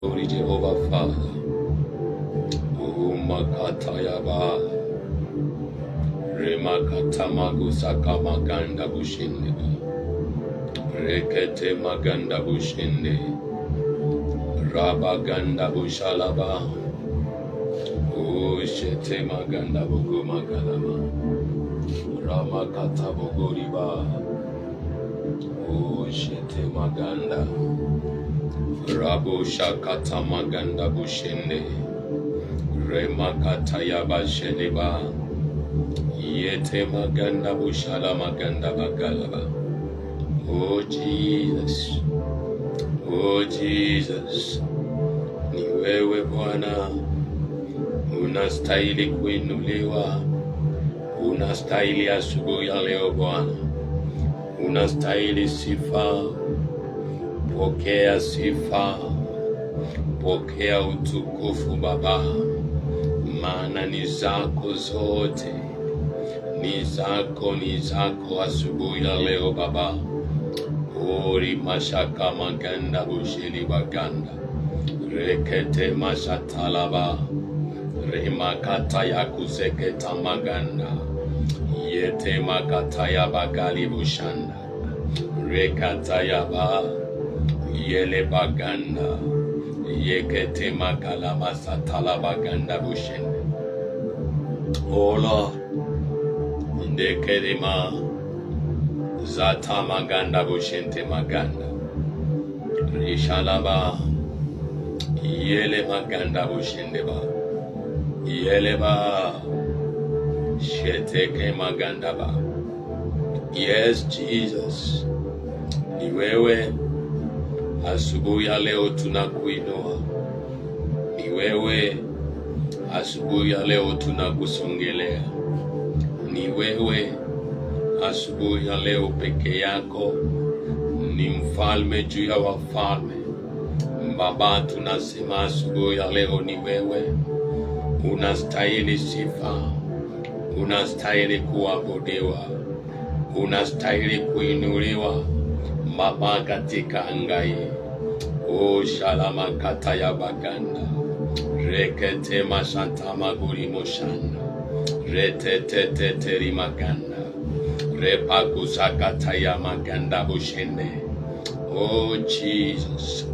Glory Jehovah Father. Umakatayaba. Remakatamagusa maganda bushinde. Rekete maganda bushinde. Rabaganda bushalaba. Ushete maganda bugu magalaba. Ramakata buguriba. Ushete maganda. Rabu shakata maganda bushinde. Remakata yaba sheneba. Yete maganda bushala maganda bagalaba. Oh Jesus. Oh Jesus. Ni wewe Bwana. Unastahili kuinuliwa. Unastahili asubuhi ya leo Bwana. Unastahili sifa. Pokea sifa, pokea utukufu Baba, maana ni zako zote, ni zako asubuhi ya leo Baba. Ori mashaka maganda bushili baganda, rekete mashatalaba, remakata ya kuzeketa maganda, yete makata ya bagali bushanda, rekata ya ba, yele baganda, yekete makala masatala baganda bushende. Oh Lord, ndekerema zata maganda bushente maganda. Rishalaba, yele maganda bushende ba. Yele ba, sheteke maganda ba. Yes Jesus, ni wewe. Asubuhi ya leo tunakuinua. Ni wewe. Asubuhi ya leo tunakusongelea. Ni wewe. Asubuhi ya leo peke yako ni mfalme juu ya wafalme. Baba, tunasema asubuhi ya leo ni wewe. Unastahili sifa. Unastahili kuabudiwa. Unastahili kuinuliwa Baba katika angai. O shalama kata ya baganda. Rekete mashanta maguri moshanda. Retete teri maganda. Repakusa kata ya maganda bushende. Oh Jesus.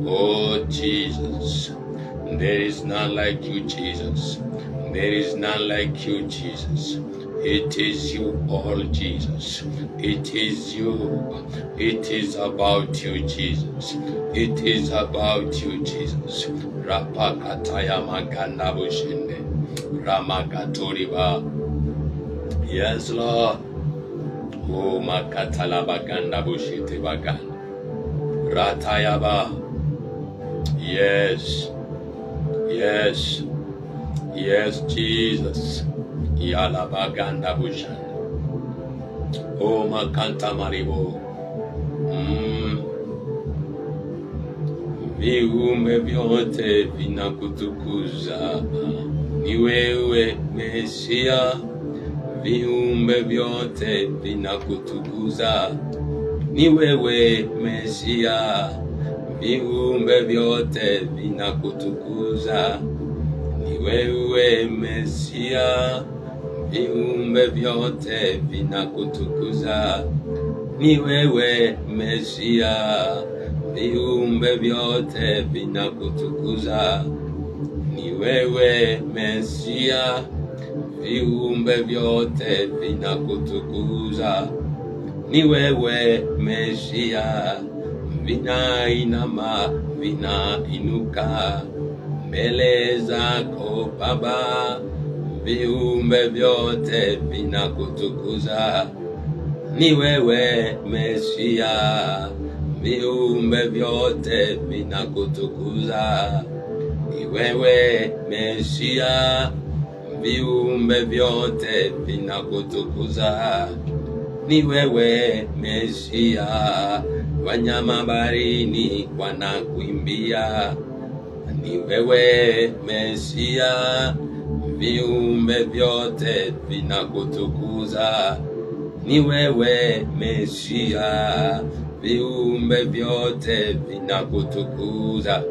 Oh Jesus. There is none like you, Jesus. There is none like you, Jesus. It is you, all Jesus. It is you. It is about you, Jesus. It is about you, Jesus. Rapakataya maganda bushinde. Ramakatoriba. Yes, Lord. Oh, makatala baganda bushite baganda. Ratayaba. Yes. Yes. Yes, Jesus. Yala baganda bushanda. Oh makanta maribo. Viumbe vyote vinakutukuza. Ni wewe Mesia. Viumbe vyote vinakutukuza. Ni wewe Mesia. Viumbe vyote vinakutukuza. Ni wewe Mesia. Viumbe vyote vinakutukuza. Ni wewe Mesia. Viumbe vyote vinakutukuza. Ni wewe Mesia. Viumbe vyote vinakutukuza. Ni wewe Mesia. Vinainama, vinainuka mbele zako Baba. Viumbe vyote vinakutukuza. Ni wewe Mesia. Viumbe vyote vinakutukuza. Ni wewe Mesia. Viumbe vyote vinakutukuza. Ni wewe Mesia. Wanyama baharini wanakuimbia. Ni wewe Mesia. Viumbe vyote vinakutukuza. Ni wewe Mesia. viumbe vyote vinakutukuza.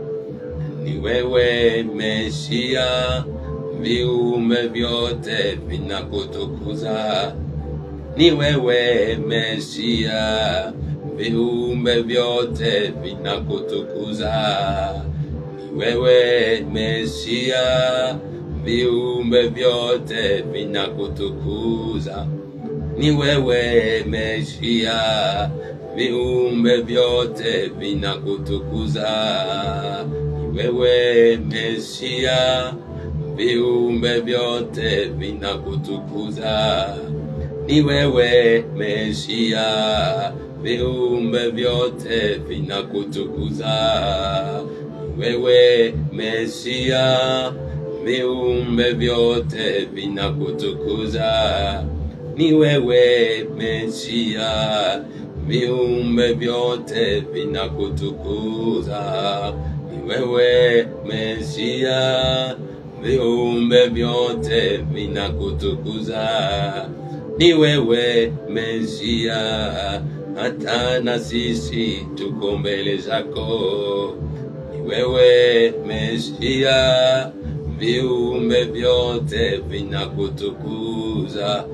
ni wewe Mesia, viumbe vyote vinakutukuza. Ni wewe Mesia, viumbe vyote vinakutukuza. Ni wewe Mesia, viumbe vyote vinakutukuza. Ni wewe Mesia, viumbe vyote vinakutukuza. Ni wewe Mesia, viumbe vyote vinakutukuza. Ni wewe Mesia, viumbe vyote vinakutukuza. Ni wewe Mesia, viumbe vyote vinakutukuza. Ni wewe Mesia, viumbe vyote vinakutukuza. Ni wewe Mesia, viumbe vyote vinakutukuza. Ni wewe Mesia, hata na sisi tuko mbele zako. Ni wewe Mesia, viumbe vyote vinakutukuza.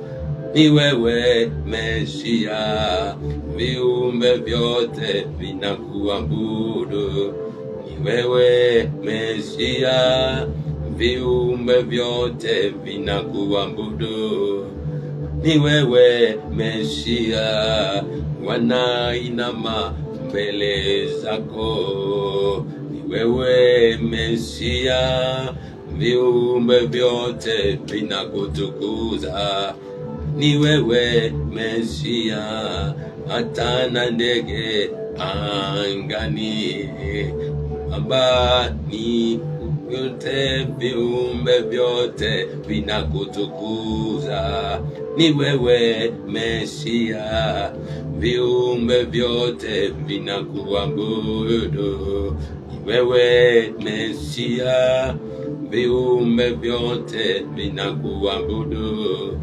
Ni wewe Mesia, viumbe vyote vinakuabudu. Ni wewe Mesia, viumbe vyote vinakuabudu. Ni wewe Mesia, wanainama mbele zako. Ni wewe Mesia, viumbe vyote vinakutukuza. Ni wewe Mesia, hata na ndege angani, ambani vyote, viumbe vyote vinakutukuza. Ni wewe Mesia, viumbe vyote vinakuabudu. Ni wewe Mesia, viumbe vyote vinakuabudu.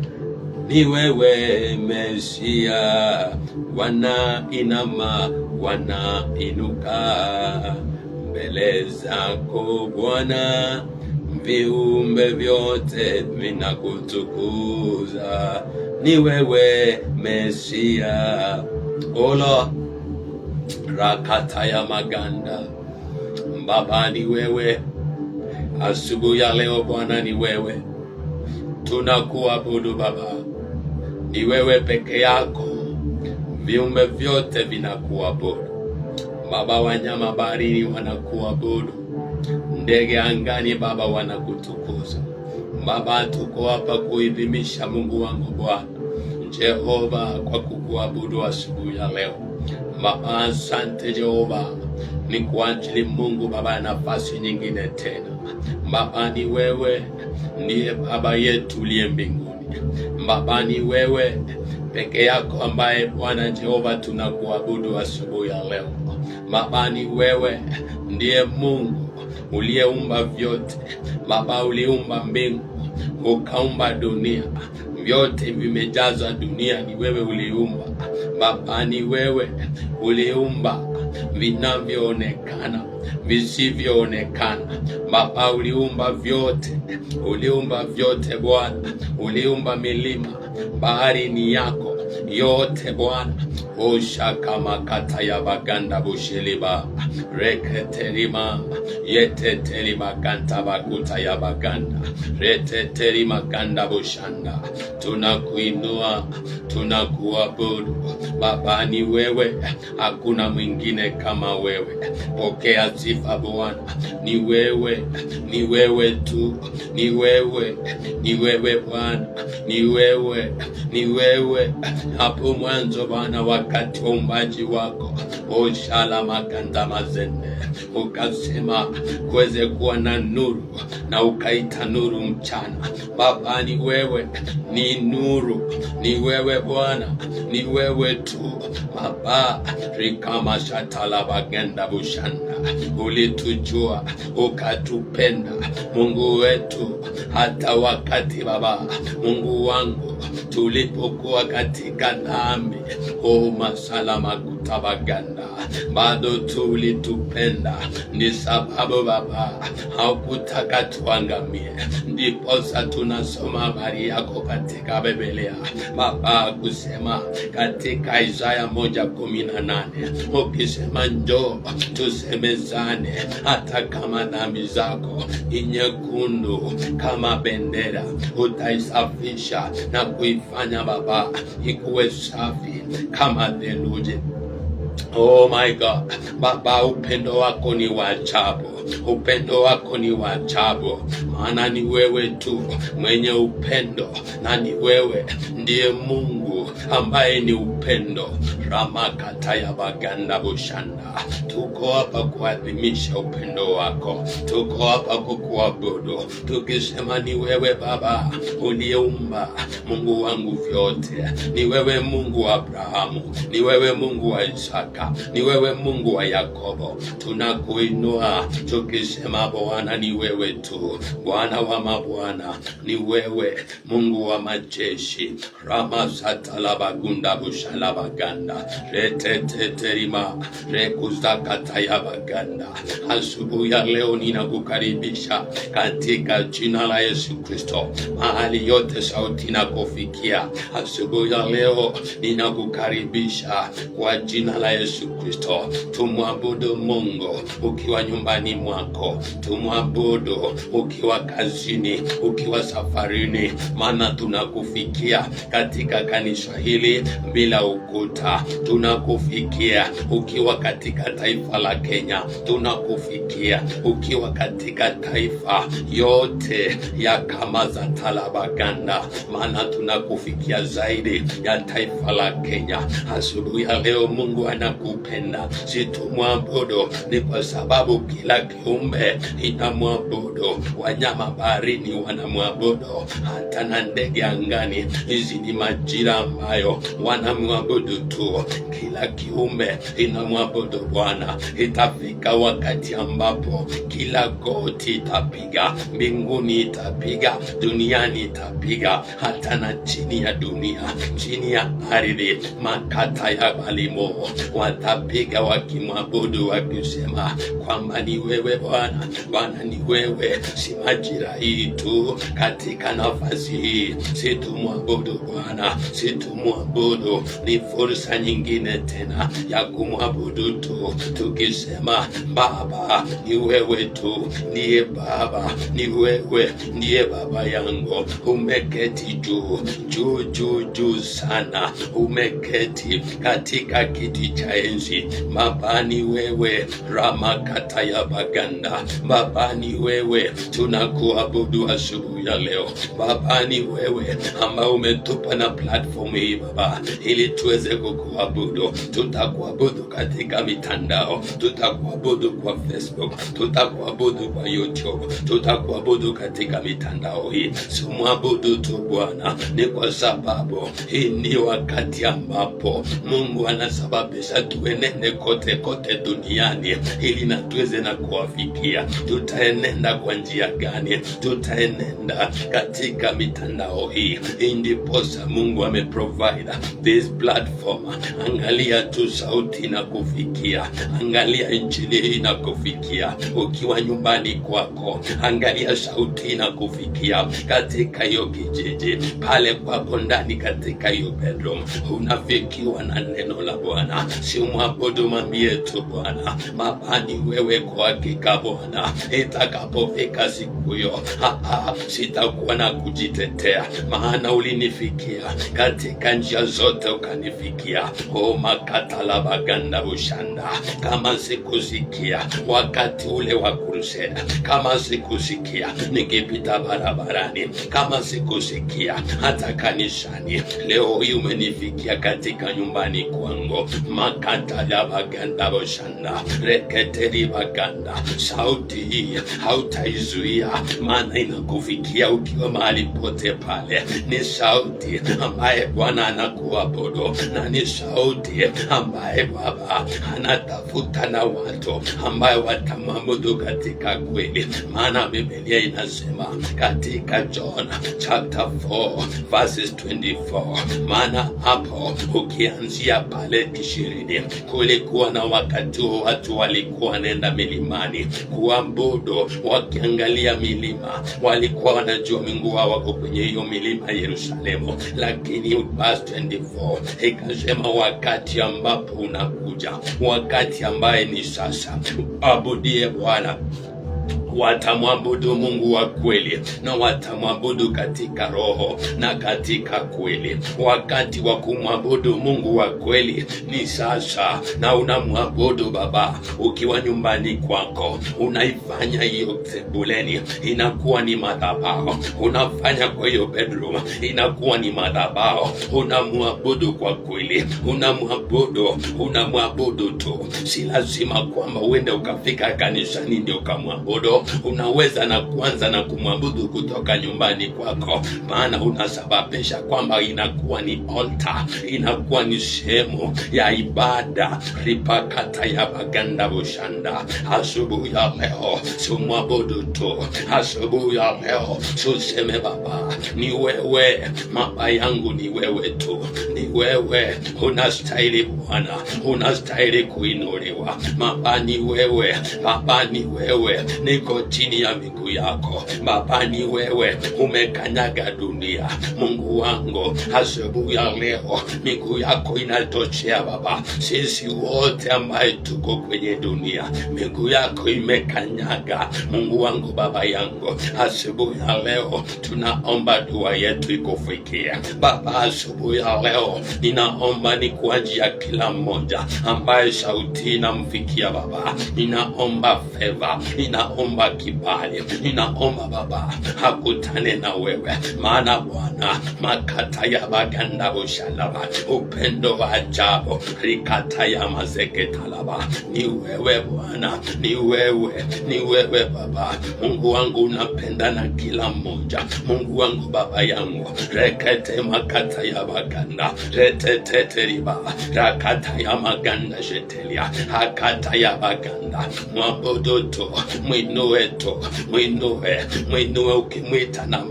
Ni wewe Mesia, wanainama wanainuka mbele zako Bwana, viumbe vyote vinakutukuza. Ni wewe Mesia, ola rakata ya maganda. Baba, ni wewe asubuhi ya leo Bwana, ni wewe tunakuabudu Baba. Ni wewe peke yako, viumbe vyote vinakuabudu Baba. Wanyama baharini wanakuabudu, ndege angani Baba wanakutukuza Baba. Tuko hapa kuadhimisha Mungu wangu Bwana Jehova kwa kukuabudu asubuhi ya leo Baba. Asante Jehova, ni kwa ajili Mungu Baba nafasi nyingine tena Baba. Ni wewe ndiye Baba yetu uliye mbinguni Baba. Ni wewe peke yako ambaye Bwana Jehova tunakuabudu asubuhi ya leo Baba. Ni wewe ndiye Mungu uliyeumba vyote Baba. Uliumba mbingu, ukaumba dunia, vyote vimejazwa dunia, ni wewe uliumba Baba. Ni wewe uliumba vinavyoonekana, visivyoonekana Baba. Uliumba vyote, uliumba vyote Bwana. Uliumba milima, bahari ni yako yote Bwana. Oshaka makata ya baganda busheliba reketerima yeteterima kanta bakuta ya baganda reteterima kanda bushanda. Tunakuinua, tunakuabudu Baba. Ni wewe, hakuna mwingine kama wewe. Pokea sifa Bwana. Ni wewe, ni wewe tu, ni wewe, ni wewe Bwana, ni wewe, ni wewe. Hapo mwanzo Bwana, wakati wa uumbaji wako, oshala makanda mazende, ukasema kuweze kuwa na nuru, na ukaita nuru mchana Baba. Ni wewe, ni nuru, ni wewe Bwana, ni wewe tu Baba. Rikama shatala bagenda bushanda. Ulitujua, ukatupenda Mungu wetu, hata wakati Baba Mungu wangu tulipokuwa katika dhambi. O masala makuta tabaganda, bado tulitupenda. Ni sababu Baba haukutaka tuangamie, ndiposa tunasoma habari yako katika Biblia Baba, kusema katika Isaya 1:18 ukisema njoo tusemezane, hata kama dhambi zako ni nyekundu kama bendera, utaisafisha na kuifanya Baba ikuwe safi kama theluji. Oh my God, Baba, upendo wako ni wa ajabu, upendo wako ni wa ajabu, maana ni wewe tu mwenye upendo, na ni wewe ndiye Mungu ambaye ni upendo. Ramakataya baganda bushanda, tuko hapa kuadhimisha upendo wako, tuko hapa kukuabudu, tukisema ni wewe Baba uliyeumba Mungu wangu vyote, ni wewe Mungu wa Abrahamu, ni wewe Mungu wa Isaka, ni wewe Mungu wa Yakobo. Tunakuinua tukisema Bwana ni wewe tu, Bwana wa mabwana ni wewe, Mungu wa majeshi. Ramasatalabagunda bushalabaganda reteteterima rekuzakatayabaganda. Asubuhi ya leo ninakukaribisha katika jina la Yesu Kristo, mahali yote sauti inakofikia. Asubuhi ya leo ninakukaribisha kwa jina la Yesu Kristo. Tumwabudu Mungu ukiwa nyumbani mwako, tumwabudu ukiwa kazini, ukiwa safarini, maana tunakufikia katika kanisa hili bila ukuta. Tunakufikia ukiwa katika taifa la Kenya, tunakufikia ukiwa katika taifa yote ya Kamaza Talabaganda, maana tunakufikia zaidi ya taifa la Kenya. Asubuhi ya leo Mungu anakupenda, situmwabudu ni kwa sababu kila kiumbe inamwabudu. Wanyama baharini wanamwabudu, hata na ndege angani. Hizi ni majira ambayo wanamwabudu tu. Kila kiumbe inamwabudu Bwana. Itafika wakati ambapo kila goti itapiga, mbinguni itapiga, duniani itapiga, hata na chini ya dunia, chini ya ardhi, makata ya balimo watapiga wakimwabudu, wakisema kwamba ni wewe Bwana, Bwana ni wewe. Si majira hii tu, katika nafasi hii situmwabudu Bwana, situmwabudu, ni fursa nyingine tena ya kumwabudu tu, tukisema Baba ni wewe tu, ndiye Baba, ni wewe ndiye Baba yangu. Umeketi juu juu juu juu sana, umeketi katika kiti cha enzi. Baba ni wewe, Ramakata ya baganda. Baba ni wewe, tunakuabudu asubuhi ya leo. Baba ni wewe ambao umetupa na platform hii Baba, ili tuweze kukuabudu. Tutakuabudu katika mitandao, tutakuabudu kwa Facebook, tutakuabudu kwa YouTube, tutakuabudu katika mitandao hii. Sumwabudu tu Bwana, ni kwa sababu hii ni wakati ambapo Mungu anasababisha tuenende kote kote duniani, ili na tuweze na kuwafikia. Tutaenenda kwa njia gani? Tutaenenda katika mitandao hii. Ndiposa Mungu ameprovide this platform. Angalia tu sauti na kufikia, angalia injili hii na kufikia ukiwa nyumbani kwako, angalia sauti na kufikia katika hiyo kijiji pale kwako ndani, katika hiyo bedroom unafikiwa na neno la Bwana. Si mwabudu, mwambie tu Bwana, Baba ni wewe kwa hakika Bwana. Itakapofika siku hiyo, sitakuwa na kujitetea, maana ulinifikia katika njia zote, ukanifikia. O makata la baganda bushanda, kama sikusikia wakati ule wa kuruseda, kama sikusikia nikipita barabarani, kama sikusikia hata kanisani, leo hii umenifikia katika nyumbani kwangu. Makata la baganda bushanda reketeri baganda. Sauti hii hautaizuia, maana inakufikia ukiwa mahali pote pale. Ni sauti ambaye Bwana anakuabudu, na ni sauti ambaye Baba anatafuta na watu ambaye watamwabudu katika kweli. Maana Biblia inasema katika John chapter 4 verses 24, maana hapo ukianzia pale 20, kulikuwa na wakati wa watu walikuwa wanaenda milimani kuabudu, wakiangalia milima. Walikuwa wanajua Mungu wao wako kwenye hiyo milima Yerusalemu, lakini verse 24 ikasema wakati ambapo unakuja, wakati ambaye ni sasa, abudie Bwana, watamwabudu Mungu wa kweli, na watamwabudu katika roho na katika kweli. Wakati wa kumwabudu Mungu wa kweli ni sasa, na unamwabudu Baba ukiwa nyumbani kwako. Unaifanya hiyo sebuleni, inakuwa ni madhabahu. Unafanya kwa hiyo bedroom, inakuwa ni madhabahu. Unamwabudu kwa kweli, unamwabudu tu. Si lazima kwamba uende ukafika kanisani ndio ukamwabudu. Unaweza na kuanza na kumwabudu kutoka nyumbani kwako, maana unasababisha kwamba inakuwa ni altar, inakuwa ni sehemu ya ibada. Ripakata ya baganda bushanda. Asubuhi ya leo sumwabudu tu. Asubuhi ya leo tuseme Baba, ni wewe, mama yangu ni wewe tu, ni wewe unastahili Bwana, unastahili kuinuliwa. Baba ni wewe, Baba ni wewe, niko chini ya miguu yako. Baba ni wewe, umekanyaga dunia. Mungu wangu, asubuhi ya leo miguu yako inatoshea Baba. Sisi wote ambaye tuko kwenye dunia, miguu yako imekanyaga. Mungu wangu, Baba yangu, asubuhi ya leo tunaomba dua yetu ikufikia Baba. Asubuhi ya leo ninaomba ni kwa ajili ya kila mmoja ambaye sauti inamfikia Baba. Ninaomba favor, ninaomba kibali, ninaomba Baba hakutane na wewe, maana Bwana makata ya baganda bushalaba, upendo wa ajabu rikata ya mazeke talaba. Ni wewe Bwana, ni wewe, ni wewe Baba. Mungu wangu, unapenda na kila mmoja. Mungu wangu, Baba yangu, rekete makata ya baganda retete riba rakata ya maganda shetelia hakata ya baganda. Mwabudu tu, mwinue tu, mwinue ukimwita na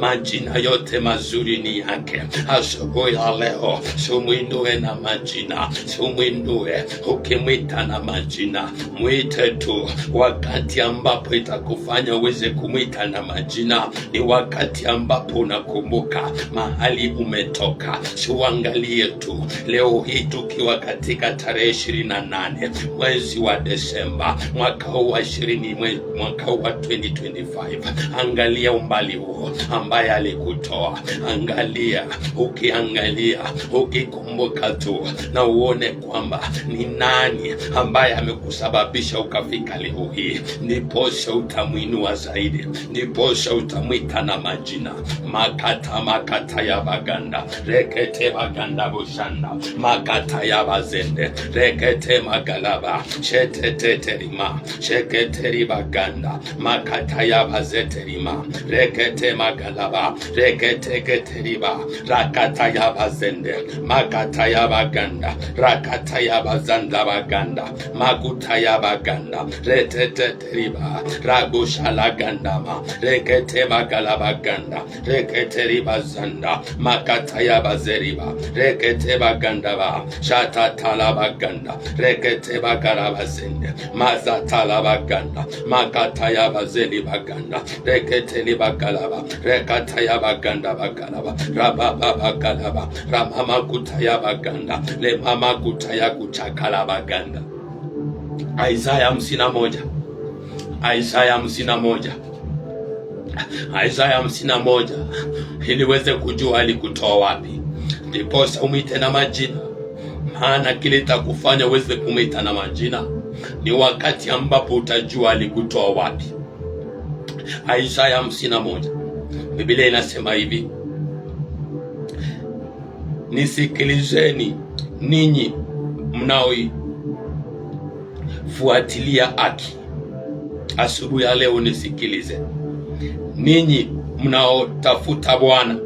majina yote mazuri ni yake. Asubuhi ya leo sumwinue na majina, sumwinue ukimwita na majina. Mwite tu. Wakati ambapo itakufanya uweze kumwita na majina ni wakati ambapo unakumbuka mahali umetoka. Siuangalie tu. Leo hii tukiwa katika tarehe 28 mwezi wa Desemba mwaka wa 2025, angalia umbali huo ambaye alikutoa. Angalia, ukikumbuka tu na uone kwamba ni nani ambaye amekusababisha ukafika leo hii. Ndiposha utamwinua zaidi, ndiposha utamwita na majina. Makata ya baganda rekete baganda bushanda makata ya bazende rekete magalaba sheteteterima sheketeri baganda makata ya bazeterima rekete magalaba rekete keteriba rakata ya bazende makata ya baganda rakata ya bazanda baganda makuta ya baganda reteteteriba ragushala gandama rekete magalaba ganda rekete riba zanda makata ya bazeriba rekete baganda ba shata talaba ganda rekete bagaraba zende mazatala baganda makata ya bazeli baganda rekete libagalaba rekata ya baganda bagalaba rababa bagalaba ramama kuta ya baganda le mama kuta ya kuchakala baganda. Isaya 51 ili uweze kujua alikutoa wapi, ndiposa umwite na majina. Maana kile itakufanya uweze kumwita na majina ni wakati ambapo utajua alikutoa wapi. Isaya 51, Biblia inasema hivi: nisikilizeni ninyi fuatilia haki. Asubuhi ya leo nisikilize, ninyi mnaotafuta Bwana,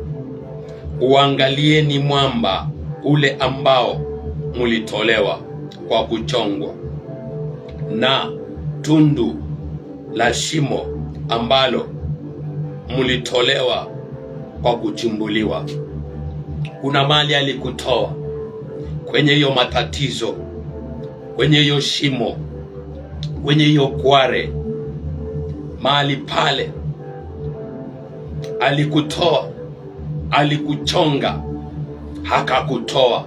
uangalieni mwamba ule ambao mulitolewa kwa kuchongwa, na tundu la shimo ambalo mulitolewa kwa kuchimbuliwa. Kuna mali alikutoa kwenye hiyo matatizo, kwenye hiyo shimo, kwenye hiyo kware. Mahali pale alikutoa, alikuchonga, hakakutoa.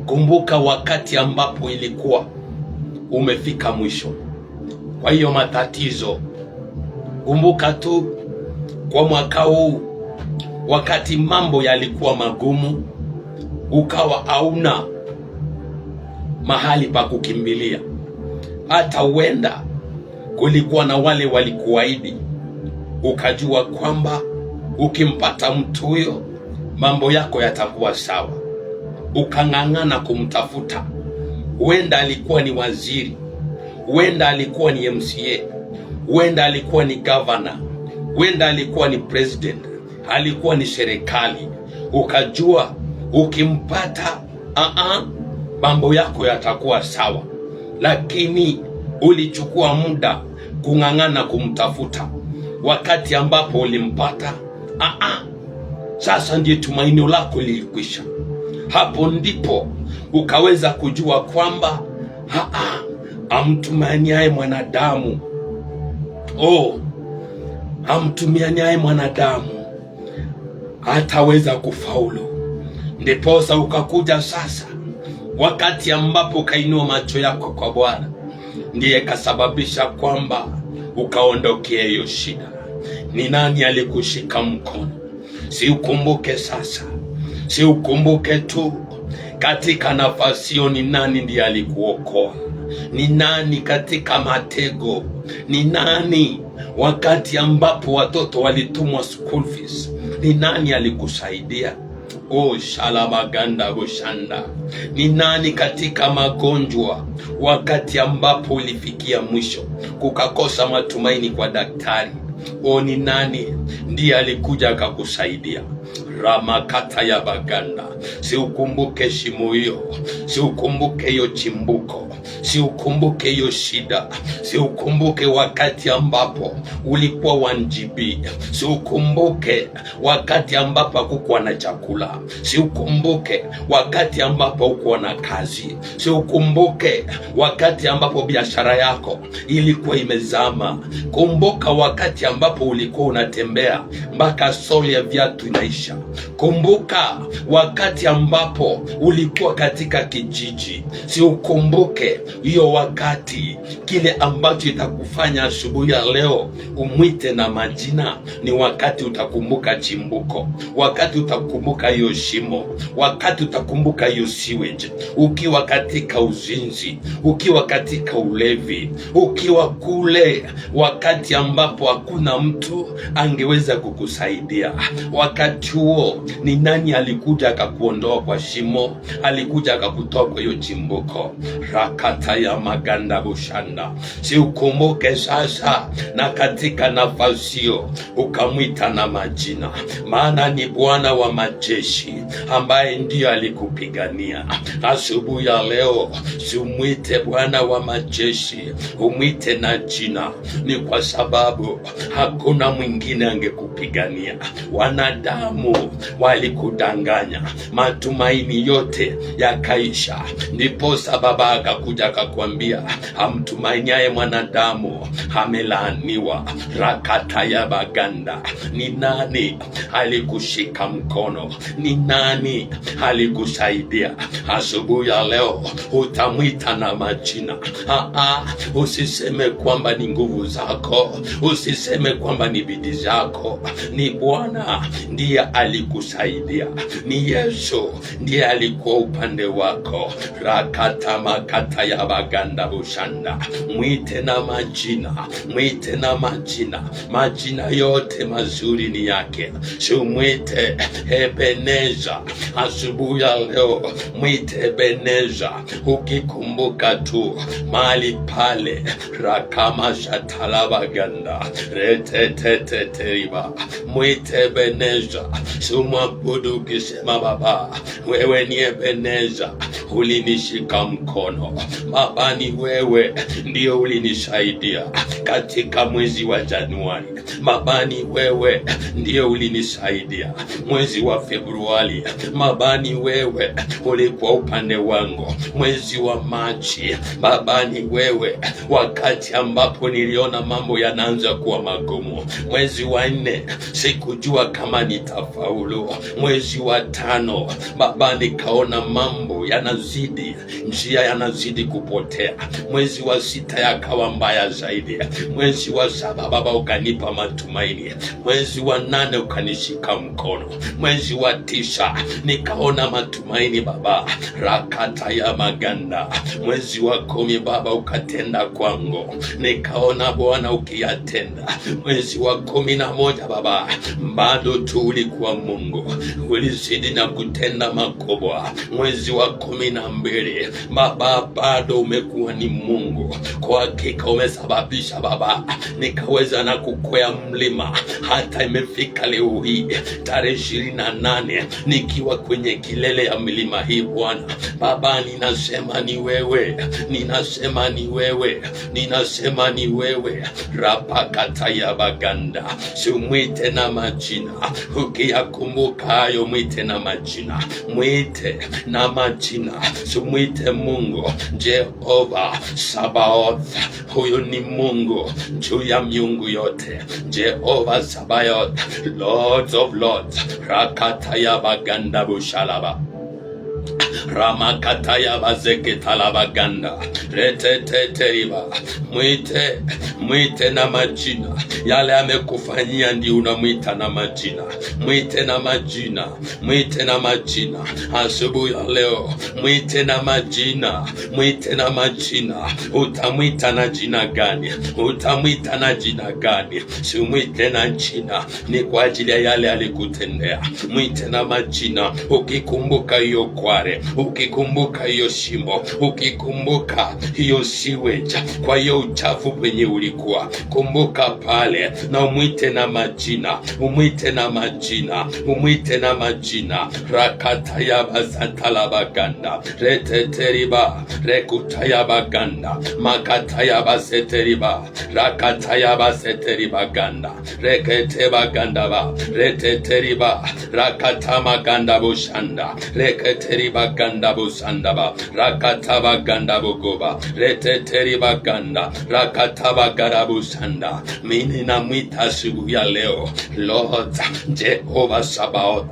Kumbuka wakati ambapo ilikuwa umefika mwisho kwa hiyo matatizo. Kumbuka tu kwa mwaka huu, wakati mambo yalikuwa magumu, ukawa hauna mahali pa kukimbilia. Hata huenda kulikuwa na wale walikuahidi, ukajua kwamba ukimpata mtu huyo mambo yako yatakuwa sawa, ukang'ang'ana kumtafuta. Huenda alikuwa ni waziri, huenda alikuwa ni MCA, huenda alikuwa ni governor, huenda alikuwa ni president, alikuwa ni serikali. Ukajua ukimpata mambo yako yatakuwa sawa, lakini ulichukua muda kung'ang'ana kumtafuta. Wakati ambapo ulimpata, sasa ndiye tumaini lako lilikwisha. Hapo ndipo ukaweza kujua kwamba amtumainiaye mwanadamu, amtumainiaye mwanadamu hataweza kufaulu. Ndiposa ukakuja sasa, wakati ambapo ukainua macho yako kwa Bwana, ndiye kasababisha kwamba ukaondokea hiyo shida. Ni nani alikushika mkono? Si ukumbuke sasa, si ukumbuke tu katika nafasi hiyo. Ni nani ndiye alikuokoa? Ni nani katika matego? Ni nani wakati ambapo watoto walitumwa school fees? Ni nani alikusaidia? Shalabaganda bushanda. Ni nani katika magonjwa, wakati ambapo ulifikia mwisho kukakosa matumaini kwa daktari? Ni nani ndiye alikuja akakusaidia? Ramakata ya baganda. Si ukumbuke shimo hiyo, si ukumbuke hiyo chimbuko, si ukumbuke hiyo shida, si ukumbuke wakati ambapo ulikuwa 1GB, si ukumbuke wakati ambapo hakukuwa na chakula, si ukumbuke wakati ambapo hukuwa na kazi, si ukumbuke wakati ambapo biashara yako ilikuwa imezama. Kumbuka wakati ambapo ulikuwa unatembea mpaka soli ya viatu inaisha. Kumbuka wakati ambapo ulikuwa katika kijiji. Si ukumbuke hiyo wakati. Kile ambacho itakufanya asubuhi ya leo umwite na majina ni wakati utakumbuka chimbuko, wakati utakumbuka hiyo shimo, wakati utakumbuka hiyo sewage. Ukiwa katika uzinzi, ukiwa katika ulevi, ukiwa kule, wakati ambapo hakuna mtu angeweza kukusaidia. Wakati huo ni nani alikuja akakuondoa kwa shimo? Alikuja akakutoa kwa hiyo chimbuko. Rakata ya maganda bushanda. Si ukumbuke sasa, na katika nafasi hiyo ukamwita na majina, maana ni Bwana wa majeshi ambaye ndiyo alikupigania. Asubuhi ya leo si umwite Bwana wa majeshi, umwite na jina. Ni kwa sababu hakuna mwingine angekupigania. Wanadamu walikudanganya, matumaini yote yakaisha. Ndipo Baba akakuja akakwambia, amtumainiaye mwanadamu amelaaniwa. Rakata ya baganda. Ni nani alikushika mkono? Ni nani alikusaidia? Asubuhi ya leo utamwita na majina. Usiseme kwamba ni nguvu zako, usiseme kwamba ni bidii zako. Ni Bwana ndiye alikusaidia. kukusaidia. Ni Yesu ndiye alikuwa upande wako. Rakata makata ya baganda bushanda. Mwite na majina, mwite na majina. Majina yote mazuri ni yake. Mwite Ebeneza. Asubuhi ya leo mwite Ebeneza. Ukikumbuka tu mahali pale rakama shatalabaganda reteteteriba, mwite Ebeneza. Sumwabudu ukisema Baba, wewe ni Ebeneza, ulinishika mkono. Baba, ni wewe ndio ulinisaidia katika mwezi wa Januari. Baba, ni wewe ndio ulinisaidia mwezi wa Februari. Baba, ni wewe ulikuwa upande wangu mwezi wa Machi. Baba, ni wewe wakati ambapo niliona mambo yanaanza kuwa magumu. Mwezi wa 4 sikujua kama nitafaulu. Mwezi wa 5 Baba, nikaona mambo yanazidi, njia yanazidi kupotea. Mwezi wa 6 yakawa mbaya zaidi. Mwezi wa 7 Baba ukanipa matumaini. Mwezi wa 8 ukanishika mkono. Mwezi wa 9 nikaona matumaini Baba, rakata ya maganda. Mwezi wa 10 Baba ukatenda kwangu, nikaona Bwana ukiyatenda. Mwezi wa 11 Baba, bado tu ulikuwa Mungu, ulizidi na kutenda makubwa. Mwezi wa 12 Baba, bado umekuwa ni Mungu. Kwa hakika umesababisha Baba nikaweza na kukwea mlima, hata imefika leo hii tarehe 28 nikiwa kwenye kilele ya milima hii Bwana. Baba, ninasema ni wewe, ninasema ni wewe, ninasema ni wewe. Rapakata ya baganda. Mwite na majina, ukiyakumbuka hayo mwite na majina, mwite na majina. Mwite Mungu Jehova Sabaoth. Huyu ni Mungu juu ya miungu yote. Jehova Sabaoth, Lords of Lords. Rakata ya baganda bushalaba. Ramakataya bazeke talabaganda reteteteriba. Mwite na majina. Yale amekufanyia ndio unamwita na majina. Mwite na majina, mwite na majina. Asubuhi ya leo mwite na majina, mwite na majina. Utamwita na jina gani? Utamwita na jina gani? Si mwite na jina, ni kwa ajili ya yale alikutendea. Mwite na majina. Ukikumbuka hiyo kware, ukikumbuka hiyo shimo, ukikumbuka hiyo siweja, kwa hiyo uchafu penye ulikuwa, kumbuka pale na umwite na majina, umwite na majina, umwite na majina. Rakata ya bazatala baganda reteteriba, rekuta ya baganda makata ya baseteriba, rakata ya baseteriba ganda rekete baganda ba reteteriba, rakata maganda bushanda reketeriba ganda busandaba, rakata baganda bugoba reteteriba ganda rakata bagara busanda. Mimi namwita asubuhi ya leo Lord Jehovah Sabaoth.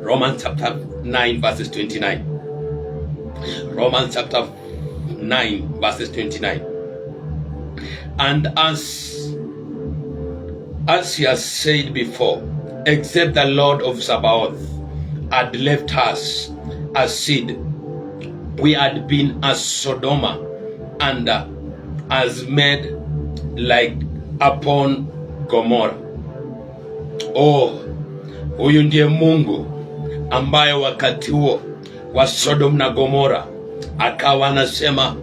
Romans chapter 9 verses 29. Romans chapter 9 verses 29. And as he has said before, except the Lord of Sabaoth had left us a seed, we had been as Sodoma and as made like upon Gomorrah. Oh, huyu ndiye Mungu ambaye wakati huo wa Sodom na Gomora akawa anasema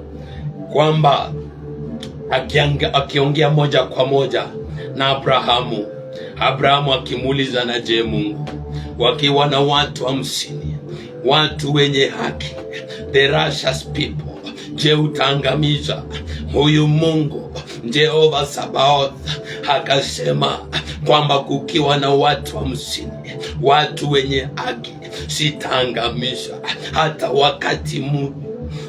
kwamba akiongea moja kwa moja na Abrahamu akimuuliza na je Mungu, wakiwa na watu 50, watu wenye haki, the righteous people, je utaangamiza? Huyu Mungu Jehova Sabaoth akasema kwamba kukiwa na watu 50, watu wenye haki, sitaangamisha. Hata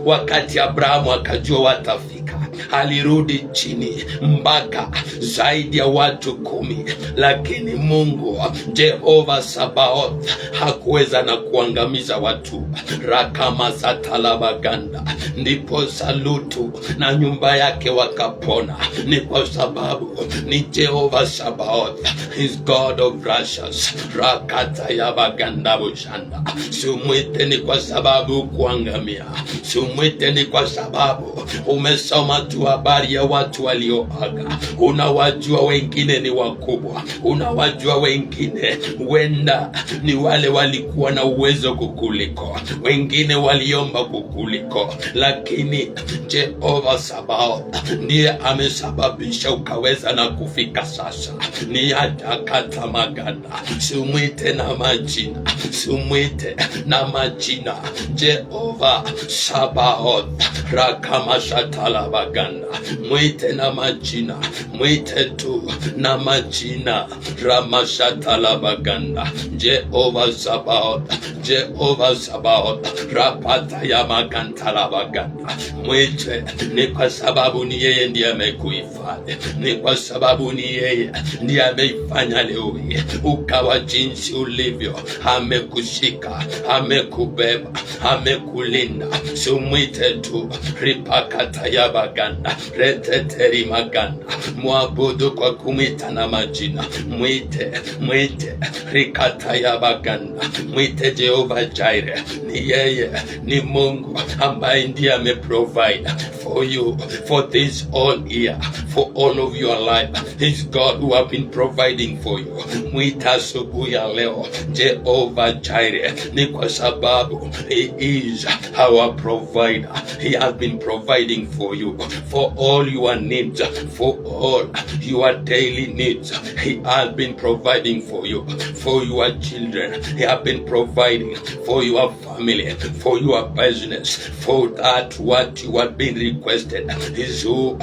wakati Abrahamu akajua watafika, alirudi chini mpaka zaidi ya watu 10, lakini Mungu Jehova Sabaoth hakuweza na kuangamiza watu. Rakamasatalabaganda, ndipo Lutu na nyumba yake wakapona. Ni kwa sababu ni Jehova Sabaoth, is God of righteousness. Rakatayabaganda bushanda. Simwite ni kwa sababu kuangamia, simwite ni kwa sababu umesoma tu habari ya watu walioaga. Unawajua wengine ni wakubwa, unawajua wengine wenda ni wale walikuwa na uwezo kukuliko, wengine waliomba kukuliko, lakini Jehova Sabaoth ndiye amesababisha ukaweza na kufika sasa. Ni atakata maganda. Simwite na majina, simwite na majina. Jehova Sabaoth Rakamashatalabaganda, mwite na majina, mwite tu na majina. Ramashatalabaganda, Jehova Sabaoth, Jehova Sabaoth, Rapatayamagantalabaganda, mwite. Ni kwa sababu ni yeye ndiye amekuhifadhi, ni kwa sababu ni yeye ndiye ameifanya leo hii ukawa jinsi ulivyo. Amekushika, amekubeba, amekulinda. Sumwite tu. Ripakatayabaganda, reteteri maganda, mwabudu kwa kumwita na majina. Mwite, mwite. Rikatayabaganda, mwite Jehova Jireh. Ni yeye, ni Mungu ambaye ndiye ameprovide for you for this all year, for all of your life. He's God who have been providing for you. Mwita asubuhi ya leo Jehova Jireh, ni kwa sababu He is our provider. He has been providing for you for all your needs, for all your daily needs. He has been providing for you, for your children. He has been providing for your family, for your business, for that what you have been requested. Is who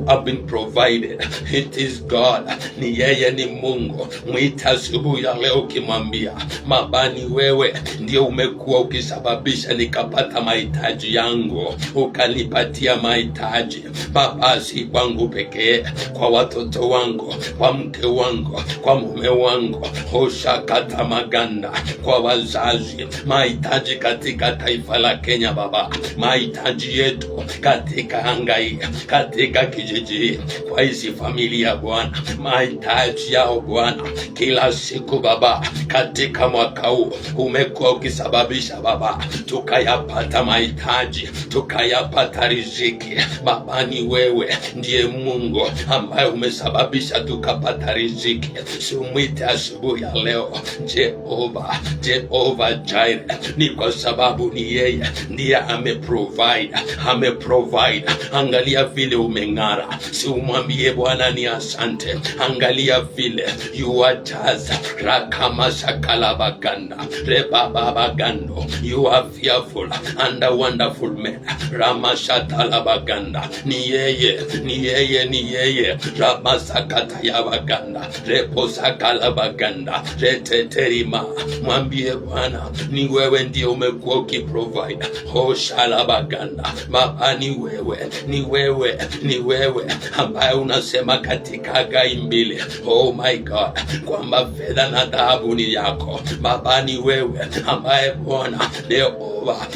have been provided. It is God. Ni yeye, ni Mungu. Mwita asubuhi ya leo ukimwambia, mabani wewe ndio umekuwa ukisababisha nikapata mahitaji yangu, ukanipatia mahitaji Baba, si kwangu pekee, kwa watoto wangu, kwa mke wangu, kwa mume wangu, hoshakata maganda, kwa wazazi, mahitaji katika taifa la Kenya Baba, mahitaji yetu katika anga hii, katika kijiji hii, kwa hizi familia Bwana, mahitaji yao Bwana kila siku Baba, katika mwaka huu umekuwa ukisababisha Baba tukayapata mahitaji, tukayapata riziki Baba. Ni wewe ndiye Mungu ambaye umesababisha tukapata riziki. Sumwite asubuhi ya leo Jehova, Jehova Jireh, ni kwa sababu ni yeye ndiye ameprovide. Angalia vile umeng'ara, si umwambie Bwana ni asante. Angalia vile you are just Rakamashakalabaganda, Rebababagando, you are fearful and a wonderful man. Ramashatalabaganda, ni yeye, ni yeye, ni yeye. Ramasakatayabaganda, Reposakalabaganda, Reteterima. Mwambie Bwana ni wewe ndiye umekuwa ukiprovide. Hoshalabaganda, Baba ni wewe, ni wewe, ni wewe ambaye unasema katika Hagai 2, oh my God, kwamba fedha na dhahabu ni yako. Baba ni wewe ambaye Bwana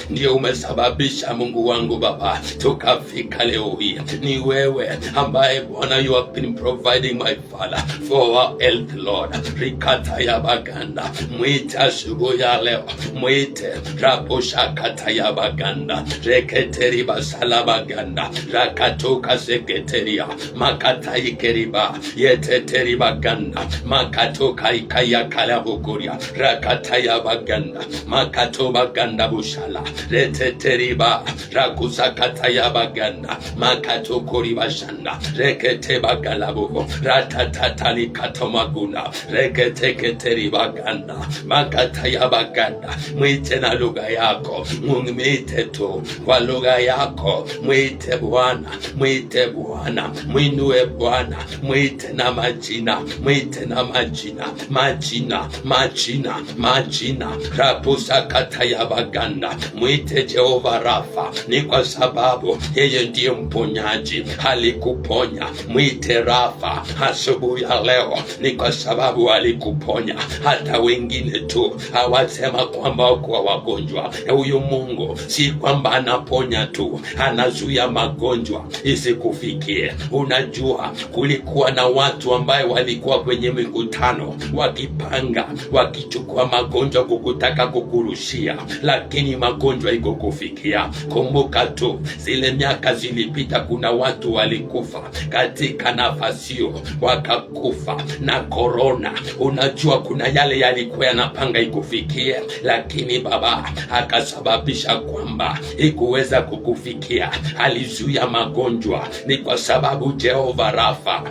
ndiye umesababisha Mungu wangu Baba tukafika leo hii. Ni wewe ambaye Bwana you have been providing my Father for our health Lord. Rikatayabaganda, mwite asubuhi ya leo, mwite. Raposhakatayabaganda, reketeribasalabaganda, rakatoka seketeria, makataikeriba, yeteteribaganda, makatoka ikayakalabukuria, rakatayabaganda, makatobaganda bushala, reteteriba, rakusakatayabaganda, makatokoribashanda, reketebagalabuko, ratatatali katomaguna, reketeketeribaganda, makatayabaganda. Mwite na lugha yako, mwite tu kwa lugha yako, mwite Mwite Bwana, mwite Bwana, mwinue Bwana, mwite na majina, mwite na majina, majina, majina, majina. Rapusa kataya baganda, mwite Jehova Rafa, ni kwa sababu yeye ndiye mponyaji, alikuponya. Mwite Rafa asubuhi ya leo, ni kwa sababu alikuponya. Hata wengine tu hawasema kwamba wako wagonjwa. Huyu Mungu si kwamba anaponya tu, anazuia magonjwa isikufikie. Unajua, kulikuwa na watu ambaye walikuwa kwenye mikutano wakipanga, wakichukua magonjwa kukutaka kukurushia, lakini magonjwa iko kufikia. Kumbuka tu zile miaka zilipita, kuna watu walikufa katika nafasio, wakakufa na korona. Unajua, kuna yale yalikuwa yanapanga ikufikie, lakini Baba akasababisha kwamba ikuweza kukufikia. Alizuia magonjwa, ni kwa sababu Jehova Rafa.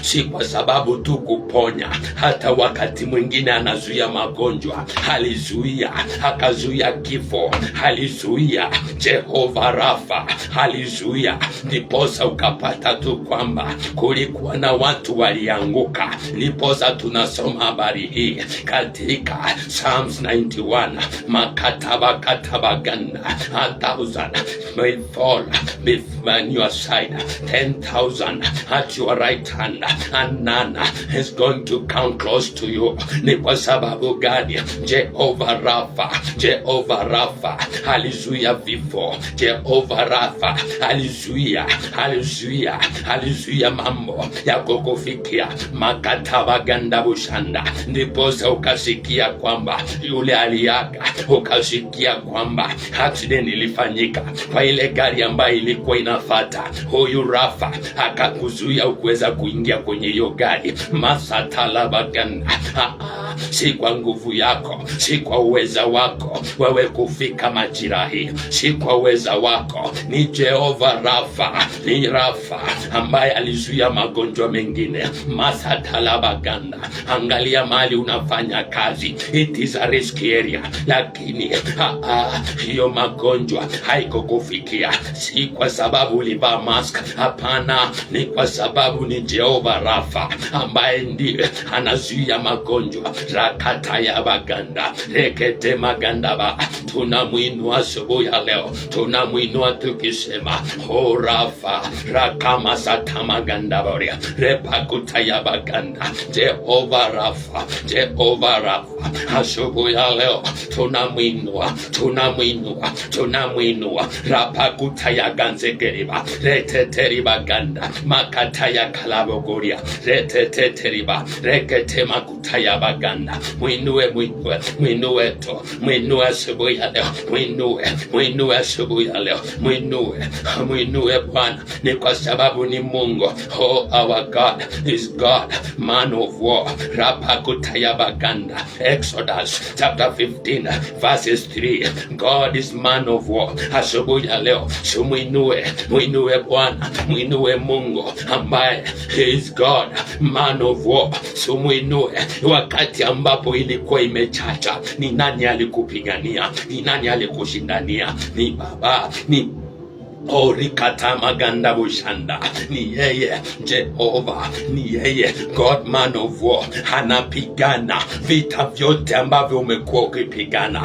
Si kwa sababu tu kuponya, hata wakati mwingine anazuia magonjwa. Alizuia, akazuia kifo, alizuia. Jehova Rafa alizuia, ndiposa ukapata tu kwamba kulikuwa na watu walianguka. Ndiposa tunasoma habari hii katika Psalms 91, makatabaganda, 1,000 may fall on your side, 10,000 at your right hand, and none is going to come close to you. Ni kwa sababu gani? Jehova Rafa, Jehova Rafa alizuia vifo. Jehova Rafa alizuia mambo ya kukufikia. Makatabaganda bushanda, ndiposa ukasikia kwamba yule aliaga, ukasikia kwamba accident ilifanyika kwa ile gari ambayo ilikuwa inafata. Huyu Rafa akakuzuia ukuweza kuingia kwenye hiyo gari. Masatalabaganda. Si kwa nguvu yako, si kwa uweza wako wewe kufika majira hii, si kwa uweza wako. Ni Jehova Rafa, ni Rafa ambaye alizuia magonjwa mengine. Masatalabaganda. Angalia mahali unafanya kazi, it is a risky area, lakini hiyo magonjwa haiko kufikia. Si kwa sababu ulivaa mask, hapana, ni kwa sababu ni Jehova Rafa ambaye ndiye anazuia magonjwa. Rakata ya baganda, rekete maganda ba. Tunamwinua asubuhi ya leo, tunamwinua tukisema, o Rafa, rakama satamaganda boria, repakuta ya baganda. Jehova Rafa, Jehova Rafa, asubuhi ya leo tunamwinua, tunamwinua, tunamwinua. Rapakuta ya ganzegeriba, reteteriba ganda, makata ya kalabogoria, reteteriba, rekete makuta ya baganda. Mwinue, mwinue, mwinue to, mwinue asubuhi ya leo, mwinue, mwinue asubuhi ya leo, mwinue, mwinue Bwana, ni kwa sababu ni Mungu. Oh, our God is God, man of war. Rapakuta ya baganda. Exodus chapter 15 verses 3. God is man of war. Asubuhi ya leo mwinue, mwinue Bwana, mwinue Mungu ambaye he is God, man of war. Mwinue wakati ambapo ilikuwa imechacha. Ni nani alikupigania? Ni nani alikushindania? Ni Baba, ni Orikata maganda bushanda. Ni yeye Jehova, ni yeye God, man of war. Anapigana vita vyote ambavyo umekuwa ukipigana.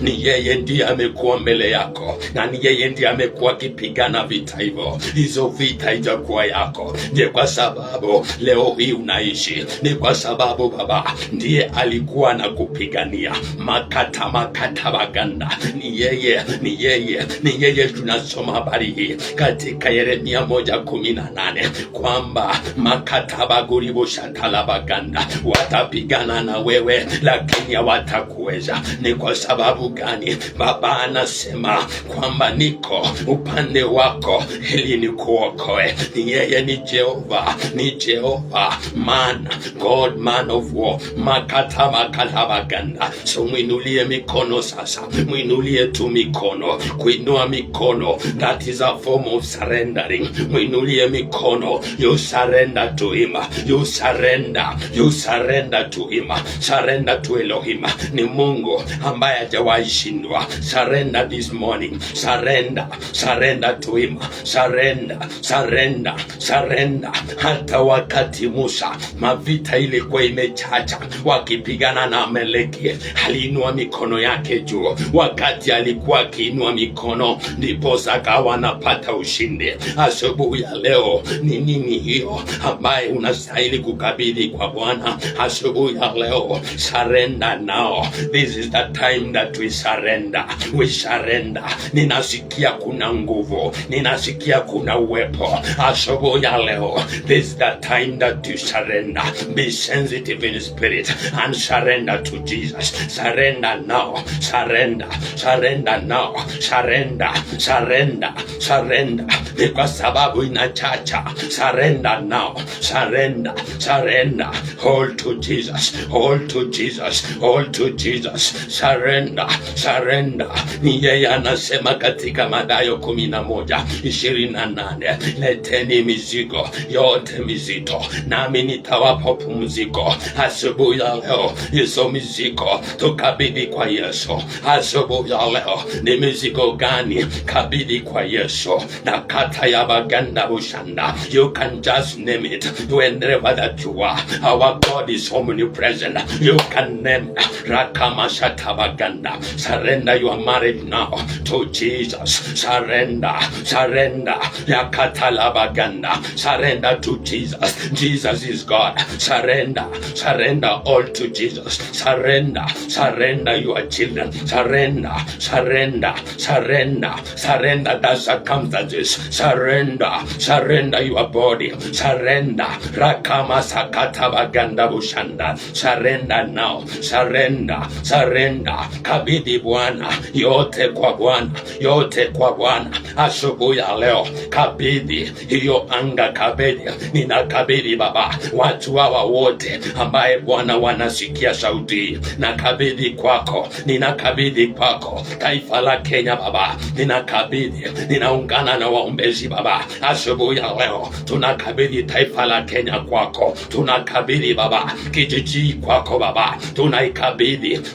Ni yeye ndiye amekuwa mbele yako, na ni yeye ndiye amekuwa akipigana vita hivyo. Hizo vita itakuwa yako. Je, kwa sababu leo hii unaishi, ni kwa sababu Baba ndiye alikuwa anakupigania. Makata baganda. Ni yeye, ni yeye, ni yeye. Tunasoma habari hii katika Yeremia 1:18 kwamba makatabaguribo shatalabaganda, watapigana na wewe lakini hawatakuweza. Ni kwa sababu gani? Baba anasema kwamba niko upande wako ili nikuokoe. Ni yeye, ni Jehova, ni Jehova, man, God, man of war. Makatabaganda. So mwinulie mikono sasa, mwinulie tu mikono. Kuinua mikono leo. That is a form of surrendering. Mwinulie mikono. You surrender to him. You surrender. You surrender to him. Surrender to Elohim. Ni Mungu ambaye hajawahi shindwa. Surrender this morning. Surrender. Surrender to him. Surrender. Surrender. Surrender. Hata wakati Musa mavita ilikuwa imechacha wakipigana na Amaleki, aliinua mikono yake juu. Wakati alikuwa akiinua mikono, ndipo akawa anapata ushindi. Asubuhi ya leo ni nini hiyo ambaye unastahili kukabidhi kwa Bwana? Asubuhi ya leo, surrender now. This is the time that we surrender. We surrender. Ninasikia kuna nguvu, ninasikia kuna uwepo. Asubuhi ya leo, this is the time that you surrender. Be sensitive in spirit and surrender to Jesus. Surrender now. Surrender. Surrender now. Surrender. Surrender. Surrender. Ni kwa sababu inachacha. Surrender now. Surrender. Surrender. Hold to Jesus. Hold to Jesus. Hold to Jesus. Surrender. Surrender. Ni yeye anasema katika Mathayo 11:28, leteni mizigo yote mizito, nami nitawapa pumziko. Asubuhi ya leo, hizo mizigo tukabidhi kwa Yesu. Asubuhi ya leo, ni mizigo gani? Kabidhi kwa Yesu. Na kata ya baganda bushanda. You can just name it whenever that you are. Our God is omnipresent. You can name Rakamashata baganda. Surrender your marriage now to Jesus. Surrender. Surrender. Yakata la baganda. Surrender to Jesus. Jesus is God. Surrender. Surrender all to Jesus. Surrender. Surrender your children. Surrender. Surrender. Surrender. Surrender the circumstances. Surrender. Surrender your body. Surrender. Rakama sakata baganda bushanda. Surrender now. Surrender. Surrender. Kabidhi Bwana. Yote kwa Bwana. Yote kwa Bwana. Asubuhi ya leo, kabidhi hiyo anga, kabidhi. Ninakabidhi Baba watu hawa wote ambaye Bwana wanasikia sauti, na kabidhi kwako. Ninakabidhi kwako taifa la Kenya Baba. Ninakabidhi, ninaungana na waombezi Baba. Asubuhi ya leo tunakabidhi taifa la Kenya kwako. Tunakabidhi Baba kijiji kwako Baba.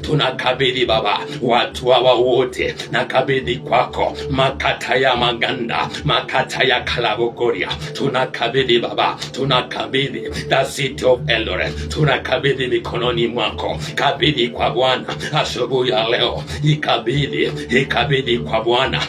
Tunakabidhi Baba watu hawa wote, nakabidhi kwako. Makata ya maganda, makata ya Kalabogoria, tunakabidhi Baba. Tunakabidhi the city of Eldoret, tunakabidhi mikononi mwako. Kabidhi kwa Bwana asubuhi ya leo. Ikabidhi kwa Bwana.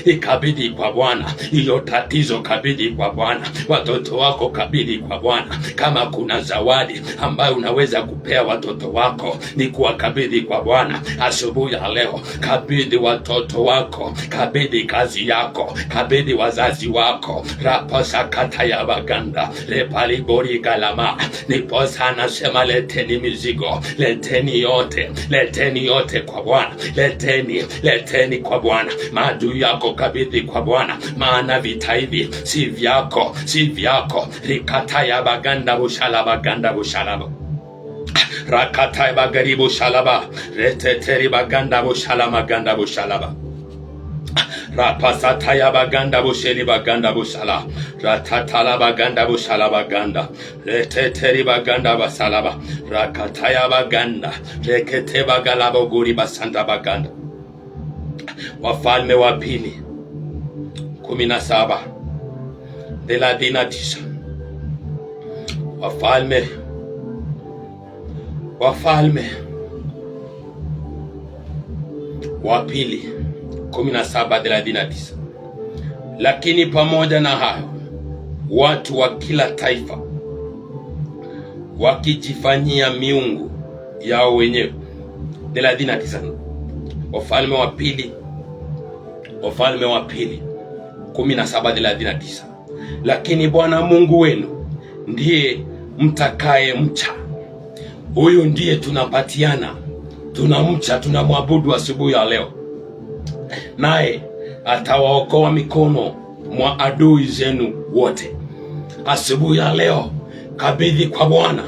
Ikabidhi kwa Bwana. Hiyo tatizo kabidhi kwa Bwana. Watoto wako kabidhi kwa Bwana. Kama kuna zawadi ambayo unaweza kupea watoto wako, ni kuwakabidhi kwa Bwana asubuhi ya leo. Kabidhi watoto wako, kabidhi kazi yako, kabidhi wazazi wako. Raposa kata ya baganda, lepalibori galama. Niposa anasema leteni mizigo, leteni yote kwa Bwana. Leteni kwa Bwana. Maadui yako kabidhi kwa Bwana, maana vita hivi si vyako. Rikata ya baganda bushalaba. Rakata bagaribu shalaba. Reteteri baganda bushalaba. Rapasata ya baganda busheli baganda bushala. Ratatala baganda bushala baganda. Reteteri baganda basalaba. Rakataya baganda. Rekete bagalabo guri basanda baganda. Wafalme wa pili 17:39. Wafalme wa pili 17:39. Lakini pamoja na hayo, watu wa kila taifa wakijifanyia miungu yao wenyewe. 39. Wafalme wa pili 17:39. Lakini Bwana Mungu wenu ndiye mtakaye mcha. Huyu ndiye tunapatiana, tunamcha, tunamwabudu asubuhi ya leo. Naye atawaokoa mikono mwa adui zenu wote. Asubuhi ya leo kabidhi kwa Bwana,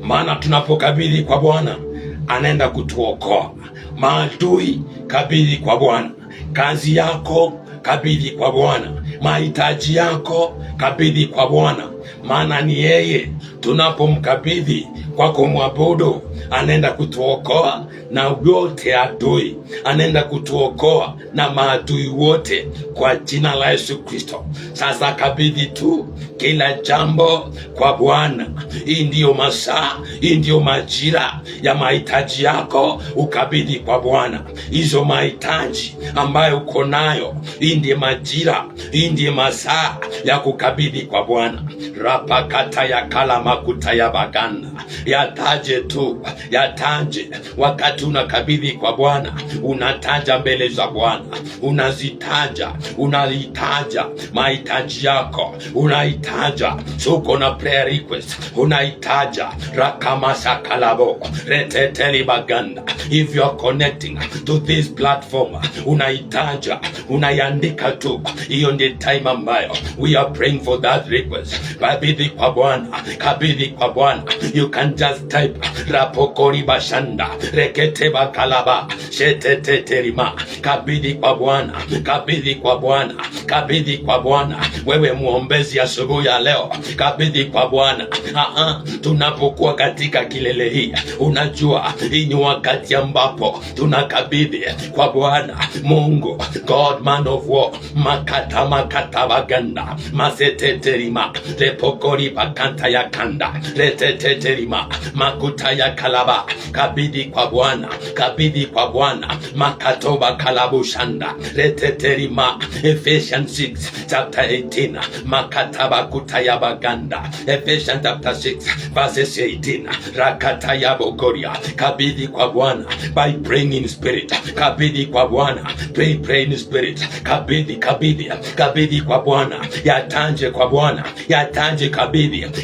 maana tunapokabidhi kwa Bwana anaenda kutuokoa. Maadui kabidhi kwa Bwana. Kazi yako kabidhi kwa Bwana. Mahitaji yako kabidhi kwa Bwana, maana ni yeye tunapomkabidhi kwa kumwabudu, anaenda kutuokoa na yote adui, anaenda kutuokoa na maadui wote kwa jina la Yesu Kristo. Sasa kabidhi tu kila jambo kwa Bwana. Hii ndiyo masaa, hii ndiyo majira ya mahitaji yako, ukabidhi kwa Bwana hizo mahitaji ambayo uko nayo. Hii ndiyo majira, hii ndiyo masaa ya kukabidhi kwa Bwana. Rapakata ya kala makuta ya baganda, yataje tu, yataje. Wakati unakabidhi kwa Bwana, unataja mbele za Bwana, unazitaja, unalitaja mahitaji yako, unahitaja suko na prayer request, unahitaja rakamasa kalabo reteteli baganda. If you are connecting to this platform, unahitaja, unaiandika tu. Hiyo ndiyo time ambayo we are praying for that request. Kabidhi kwa Bwana, kabidhi kwa Bwana. You can just type rapokori bashanda rekete bakalaba sheteteterima. Kabidhi kwa Bwana, kabidhi kwa Bwana, kabidhi kwa Bwana. Wewe muombezi asubuhi ya leo, kabidhi kwa Bwana. Tunapokuwa katika kilele hii, unajua hii ni wakati ambapo tunakabidhi kwa Bwana Mungu. God man of war, makata baganda maseteterima repokori bakanta ya kanda reteteterima makuta ya kalaba. Kabidhi kwa Bwana, kabidhi kwa Bwana. Makatoba kalabu shanda reteterima. Ephesians 6 chapter 18 makataba kutaya baganda. Ephesians chapter 6 verses 18 rakata ya bogoria. Kabidhi kwa Bwana by praying in spirit. Kabidhi kwa Bwana, pray in spirit. Kabidhi kwa Bwana, yatanje kwa Bwana, yatanje.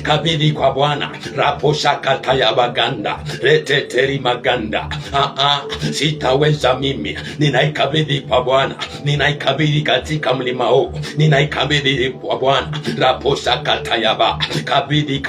Kabidhi kwa Bwana. Raposha kataya baganda reteteri maganda. Sitaweza mimi, ninaikabidhi kwa Bwana, ninaikabidhi katika mlima huu, ninaikabidhi kwa Bwana. Raposha kataya ba. Kabidhi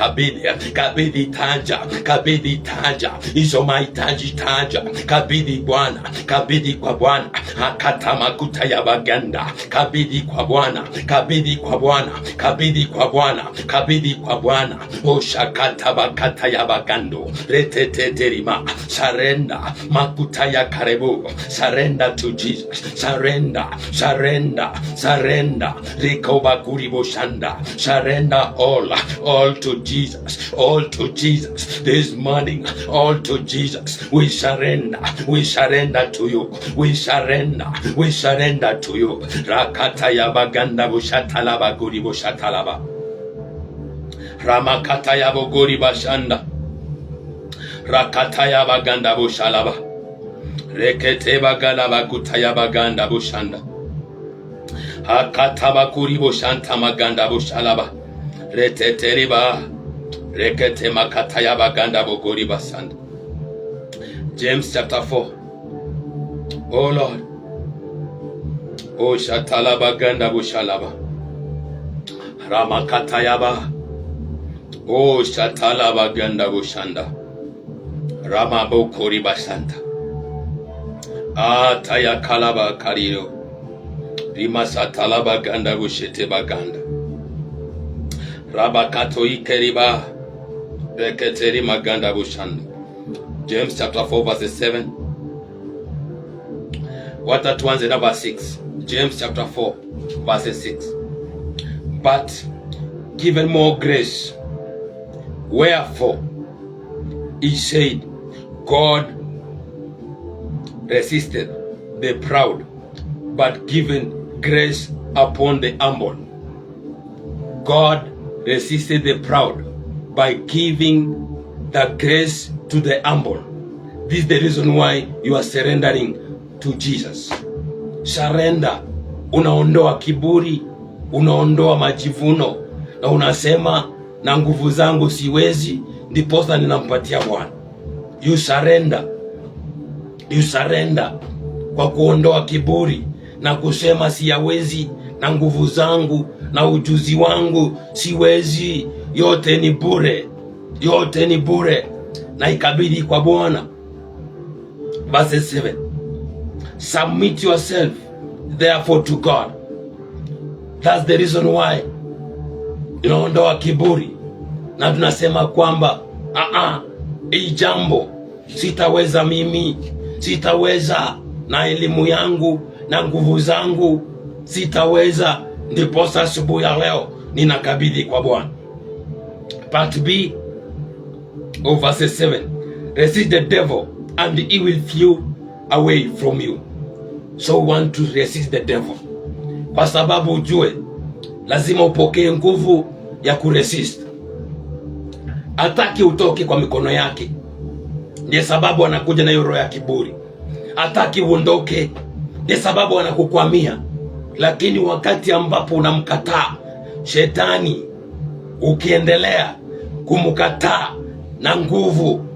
taja hizo mahitaji, taja. Kabidhi Bwana, kabidhi kwa Bwana. Hakata makuta ya baganda. Kabidhi kwa Bwana, kabidhi kwa Bwana, kabidhi kwa Bwana, kabidhi kwa Bwana. Oshakata bakata ya bagando reteteterima. Surrender makuta ya karibu. Surrender to Jesus. Surrender. Rikoba kuribo shanda. Surrender all to Jesus. All to Jesus this morning. All to Jesus. We surrender to you. We surrender to you. Rakata ya baganda bushatalaba guri bushatalaba. Ramakata ya boguri bashanda. Rakata ya baganda bushalaba. Rekete bagala bakuta ya baganda bushanda. Hakata bakuri bushanta maganda bushalaba. Reteteriba. Rekete makata ya baganda boguri basanda. James chapter 4. Oh Lord. Oh shatalaba ganda bushalaba. Ramakata yaba. Oh shatalaba ganda bushanda. Ramabokori basanta. Ataya kalaba kariro. Rimasa talaba ganda bushete baganda. Rabakato ikeriba. Reketeri maganda bushanda. James chapter 4 verse 7. Water tuanze na verse 6. James chapter 4 verse 6. But given more grace, wherefore he said, God resisted the proud, but given grace upon the humble. God resisted the proud by giving the grace to the humble. This is the reason why you are surrendering to Jesus. Surrender. Unaondoa kiburi, unaondoa majivuno, na unasema na nguvu zangu siwezi, ndiposa ninampatia Bwana. You surrender kwa kuondoa kiburi na kusema siyawezi, na nguvu zangu na ujuzi wangu siwezi, yote ni bure, na ikabidhi kwa Bwana. Verse 7. Submit yourself therefore to God. That's the reason why tunaondoa kiburi na tunasema kwamba hii jambo sitaweza mimi, sitaweza na elimu yangu na nguvu zangu, sitaweza. Ndiposa asubuhi ya leo ninakabidhi kwa Bwana. Part B of verse 7. Resist the devil and he will flee away from you. So we want to resist the devil, kwa sababu ujue lazima upokee nguvu ya kuresist. Hataki utoke kwa mikono yake, ndiye sababu anakuja na roho ya kiburi. Hataki uondoke, ndiye sababu anakukwamia. Lakini wakati ambapo unamkataa shetani, ukiendelea kumkataa na nguvu,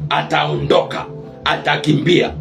ataondoka, atakimbia.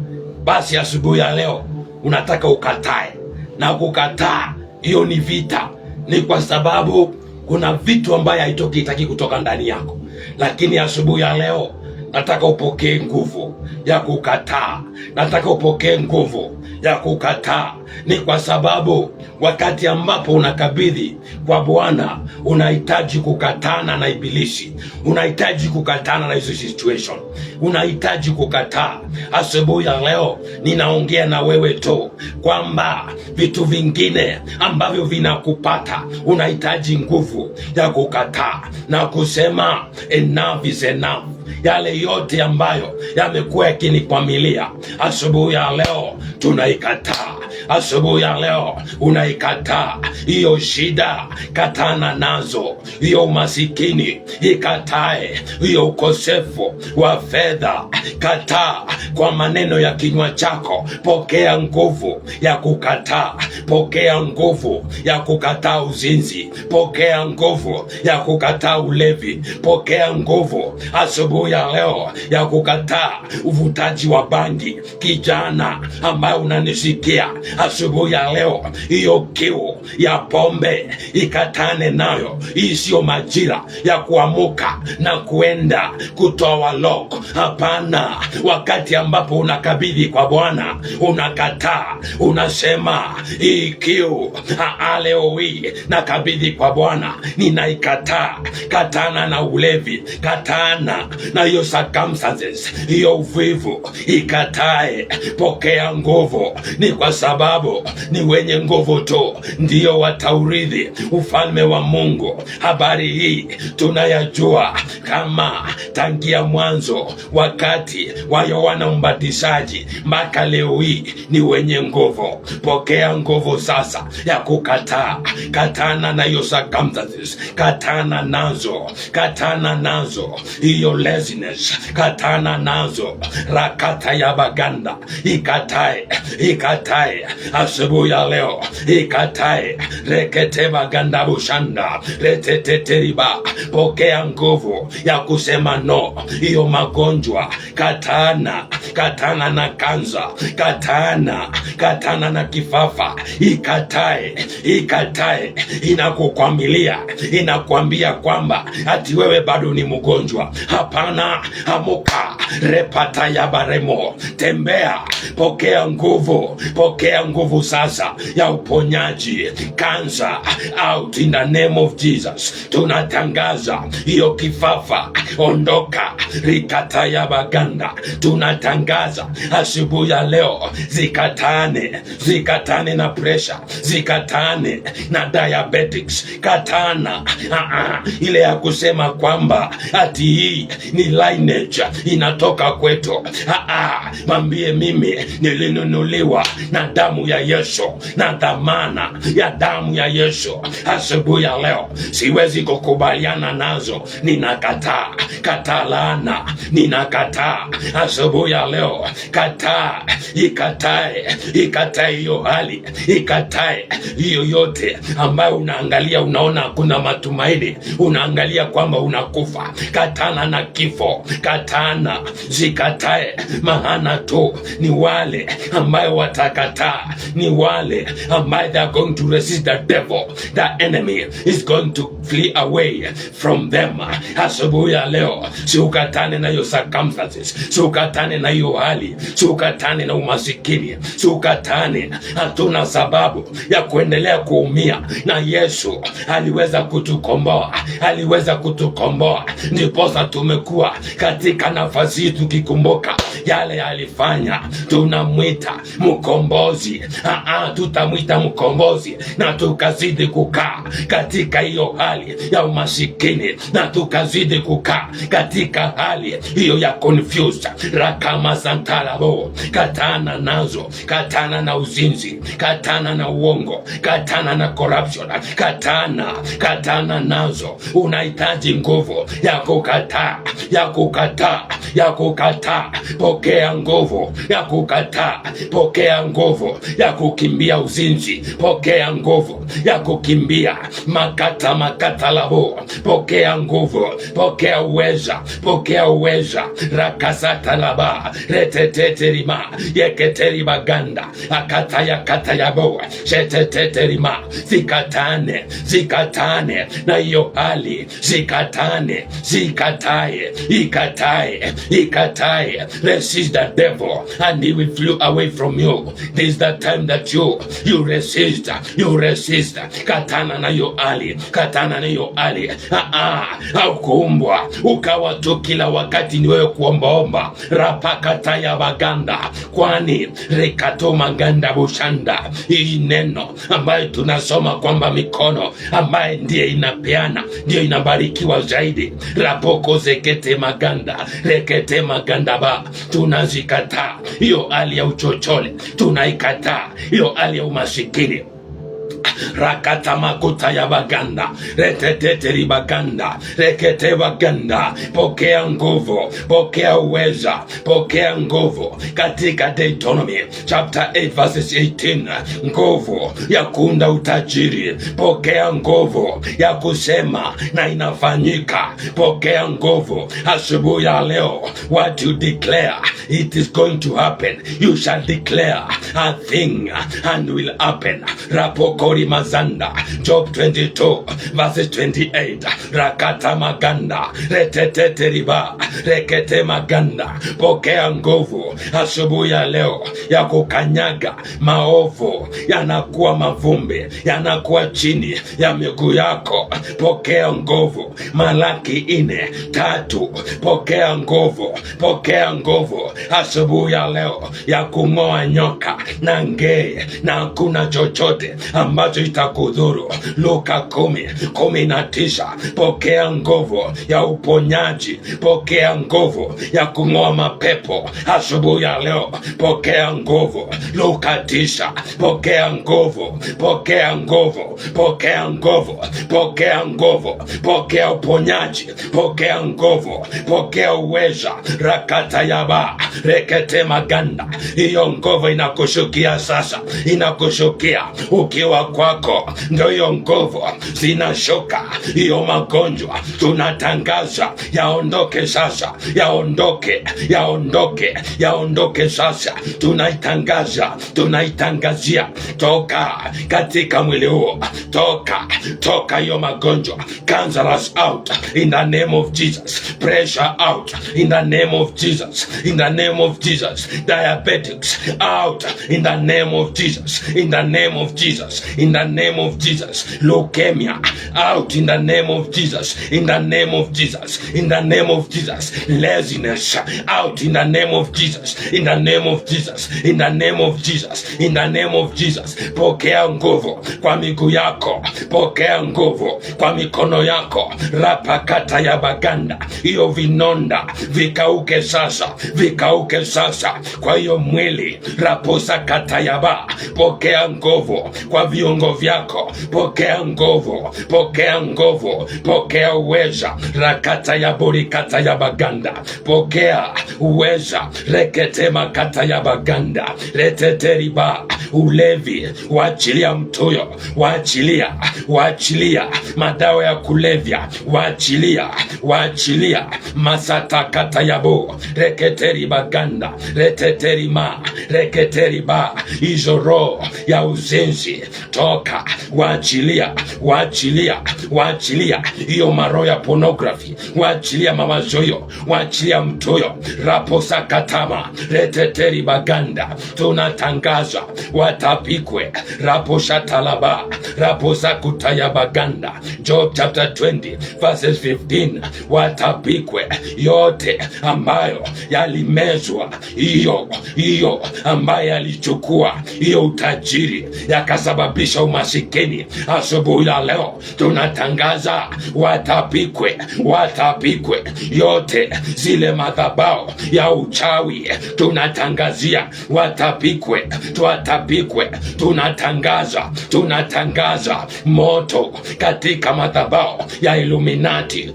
Basi asubuhi ya leo unataka ukatae, na kukataa hiyo ni vita. Ni kwa sababu kuna vitu ambaye haitaki kutoka ndani yako. Lakini asubuhi ya leo nataka upokee nguvu ya kukataa. Nataka upokee nguvu ya kukataa. Ni kwa sababu wakati ambapo unakabidhi kwa Bwana, unahitaji kukatana na ibilisi. Unahitaji kukatana na hizo situation. Unahitaji kukataa. Asubuhi ya leo ninaongea na wewe tu kwamba vitu vingine ambavyo vinakupata, unahitaji nguvu ya kukataa na kusema enough is enough. Yale yote ambayo yamekuwa yakinikwamilia, asubuhi ya leo tunaikataa. Asubuhi ya leo unaikataa hiyo shida, katana nazo. Hiyo umasikini ikatae, hiyo ukosefu wa fedha kataa kwa maneno ya kinywa chako. Pokea nguvu ya kukataa. Pokea nguvu ya kukataa uzinzi. Pokea nguvu ya kukataa ulevi. Pokea nguvu asubuhi ya leo ya kukataa uvutaji wa bangi. Kijana ambaye unanisikia asubuhi ya leo, hiyo kiu ya pombe ikatane nayo. Hii sio majira ya kuamuka na kuenda kutoa lock. Hapana, wakati ambapo unakabidhi kwa Bwana, unakataa, unasema hii kiu leo hii nakabidhi kwa Bwana, ninaikataa. Katana na ulevi, katana na hiyo circumstances, hiyo uvivu ikatae. Pokea nguvu. Ni kwa sababu ni wenye nguvu tu ndio wataurithi ufalme wa Mungu. Habari hii tunayajua kama tangia mwanzo, wakati wa Yohana Mbatizaji mpaka leo hii ni wenye nguvu. Pokea nguvu sasa ya kukataa. Katana na hiyo circumstances, katana nazo, katana nazo hiyo laziness, katana nazo. Rakata ya baganda ikatae, ikatae asubuhi ya leo, ikatae. Rekete baganda bushanda reteteteriba. Pokea nguvu ya kusema no. Hiyo magonjwa katana, katana na kanza, katana na kifafa, ikatae, ikatae. Inakukwamilia, inakwambia kwamba ati wewe bado ni mgonjwa. Hapana, amuka. Repata ya baremo, tembea. Pokea nguvu, pokea nguvu sasa ya uponyaji. Cancer out in the name of Jesus. Tunatangaza hiyo kifafa ondoka. Rikata ya baganda, tunatangaza asubuhi ya leo, zikatane, zikatane na pressure, zikatane na diabetics. Katana ile ya kusema kwamba ati hii ni lineage inatoka kwetu. Mwambie mimi nilinunuliwa na damu ya Yesu, na dhamana ya damu ya Yesu. Asubuhi ya leo siwezi kukubaliana nazo. Ninakataa, kataa laana, ninakataa asubuhi ya leo. Kataa, ikatae, ikatae hiyo hali, ikatae hiyo yote ambayo unaangalia unaona kuna matumaini, unaangalia kwamba unakufa. Katana na kifo, katana, zikatae. Maana tu ni wale ambayo watakataa ni wale ambaye they are going to resist the devil. The enemy is going to flee away from them. Asubuhi ya leo, si ukatane na hiyo circumstances, si ukatane na hiyo hali, si ukatane na umasikini, si ukatane. Hatuna sababu ya kuendelea kuumia, na Yesu aliweza kutukomboa, aliweza kutukomboa. Ndiposa tumekuwa katika nafasi hii tukikumbuka yale alifanya. Tunamwita mkombozi, tutamwita mkombozi, na tukazidi kukaa katika hiyo hali ya umasikini, na tukazidi kukaa katika hali hiyo ya confused. Rakama santalabo, katana nazo, katana na uzinzi, katana na uongo, katana na corruption, katana nazo. Unahitaji nguvu ya kukataa, ya kukataa, ya kukataa. Pokea nguvu ya kukataa, pokea nguvu ya kukimbia uzinzi, pokea nguvu ya kukimbia makata labo, pokea nguvu, pokea uweza, pokea uweza. Rakasata laba, reteteterima, yeketeriba ganda, akatayabo, sheteteterima. Zikatane na hiyo hali, zikatae. Resist the devil and he will flee away from you. This is the time that you resist. Katana na hiyo hali, katana na hiyo hali. Au kuumbwa ukawa tu kila wakati ni wewe kuombaomba. Rapakata ya baganda, kwani rekato maganda bushanda. Hii neno ambayo tunasoma kwamba mikono ambaye ndiye inapeana ndiyo inabarikiwa zaidi. Rapoko zekete maganda, rekete maganda ba. Tunazikataa hiyo hali ya uchochole, tunaikataa hiyo hali ya umasikini. Rakata makuta ya baganda, retetete baganda, rekete baganda. Pokea nguvu, pokea uweza, pokea nguvu katika Deuteronomy chapter 8 verses 18. Nguvu ya kuunda utajiri, pokea nguvu ya kusema na inafanyika. Pokea nguvu asubuhi ya leo. What you declare, it is going to happen. You shall declare a thing and will happen. Rapokori mazanda, Job 22 verses 28. Rakata maganda, retetete riba, rekete maganda. Pokea nguvu asubuhi ya leo ya kukanyaga maovu, yanakuwa mavumbi, yanakuwa chini ya miguu yako. Pokea nguvu. Malaki 4:3. Pokea nguvu, pokea nguvu asubuhi ya leo ya kung'oa nyoka na ngee, na hakuna chochote ambacho itakudhuru. Luka 10:19. Pokea nguvu ya uponyaji, pokea nguvu ya kung'oa mapepo asubuhi ya leo. Pokea nguvu. Luka 9. Pokea nguvu, pokea nguvu, pokea nguvu, pokea nguvu, pokea uponyaji, pokea nguvu, pokea uweza. Rakata yaba, rekete maganda. Hiyo nguvu inakushukia sasa, inakushukia ukiwa kwako, ndio hiyo nguvu zinashuka. Hiyo magonjwa tunatangaza yaondoke sasa, yaondoke sasa. Tunaitangazia toka katika mwili huo, toka hiyo magonjwa. Cancerous out in the name of Jesus. Pressure out in the name of Jesus, in the name of Jesus. Diabetics out in the name of Jesus, in the name of Jesus, in the name of Jesus. Leukemia out in the name of Jesus, in the name of Jesus, in the name of Jesus. Laziness out in the name of Jesus, in the name of Jesus, in the name of Jesus, in the name of Jesus. Pokea nguvu kwa miguu yako, pokea nguvu kwa mikono yako. Rapakata ya baganda, hiyo vinonda vikauke sasa, vikauke sasa kwa hiyo mwili. Raposa kata ya ba, pokea nguvu kwa viungo vyako, pokea nguvu, pokea nguvu, pokea uweza. Rakata ya buri kata ya baganda, pokea uweza. Rekete makata ya baganda, reteteriba. Ulevi waachilia mtuyo, waachilia madawa ya kulevya, waachilia wachilia masata katayabo reketeri baganda reteteri ma reketeri ba. Hizo roho ya uzinzi toka, waachilia, waachilia, waachilia hiyo maroho ya pornography, waachilia mawazo hiyo, waachilia mtoyo raposa katama reteteri baganda. Tunatangaza watapikwe raposha talaba raposa kutaya baganda. Job chapter 20 verses 15, watapikwe yote ambayo yalimezwa, hiyo ambayo yalichukua hiyo utajiri yakasababisha umasikini. Asubuhi ya leo tunatangaza watapikwe, watapikwe yote zile madhabahu ya uchawi, tunatangazia watapikwe, watapikwe. Tunatangaza moto katika madhabahu ya Illuminati,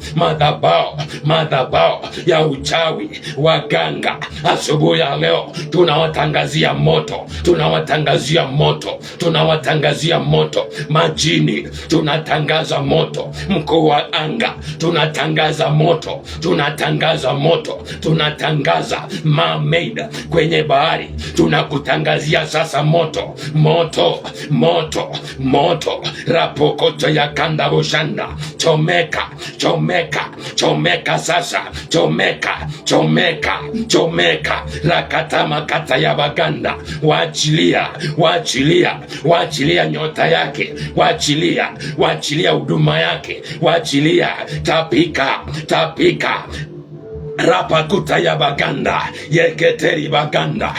madhabahu ya uchawi, waganga. Asubuhi ya leo tunawatangazia moto, tunawatangazia moto, tunawatangazia moto. Majini tunatangaza moto, mkuu wa anga tunatangaza moto, tunatangaza moto, tunatangaza mermaid kwenye bahari, tunakutangazia sasa moto, moto, moto, moto. Rapokoto ya kanda boshanda, chomeka, chomeka, chomeka sasa, chomeka, chomeka, chomeka. Rakatama kata ya baganda, waachilia, waachilia, waachilia nyota yake, waachilia, waachilia huduma yake, waachilia. Tapika, tapika. Rapakuta ya baganda yeketeri baganda.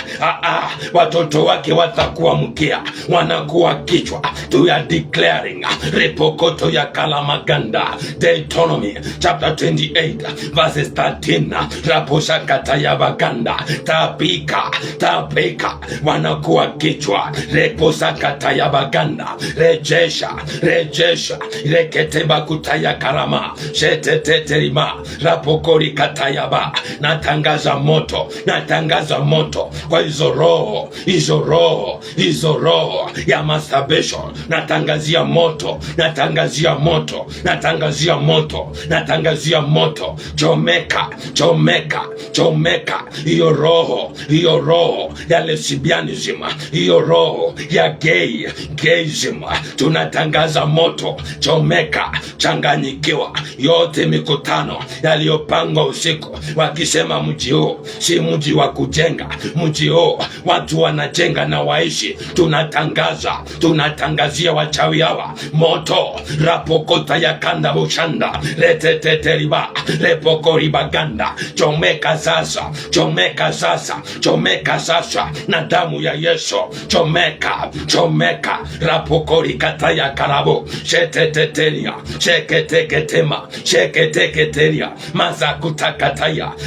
Watoto wake watakuwa mkia, wanakuwa kichwa. To ya declaring repokoto ya kalamaganda. Deuteronomy chapter 28 verses 13. Raposha kata ya baganda. Tapika, tapika, wanakuwa kichwa. Reposa kata ya baganda. Rejesha, rejesha. Rekete bakuta ya karama. Sheteteterima. Rapokori kata ya ba. Natangaza moto, natangaza moto kwa hizo roho, hizo roho, hizo roho ya masturbation. Natangazia moto, natangazia moto, natangazia moto, natangazia moto. Chomeka, chomeka, chomeka hiyo roho, hiyo roho ya lesbianism, hiyo roho ya gayism. Tunatangaza moto, chomeka, changanyikiwa yote mikutano yaliyopangwa usiku wakisema mji huu si mji wa kujenga, mji huu watu wanajenga na waishi. Tunatangaza, tunatangazia wachawi hawa moto. Rapokota ya kanda bushanda reteteteriba repokori baganda. Chomeka sasa, chomeka sasa, chomeka sasa na damu ya Yesu. Chomeka, chomeka. Rapokori kata ya karabo sheteteteria sheketeketema sheketeketeria mazakutaka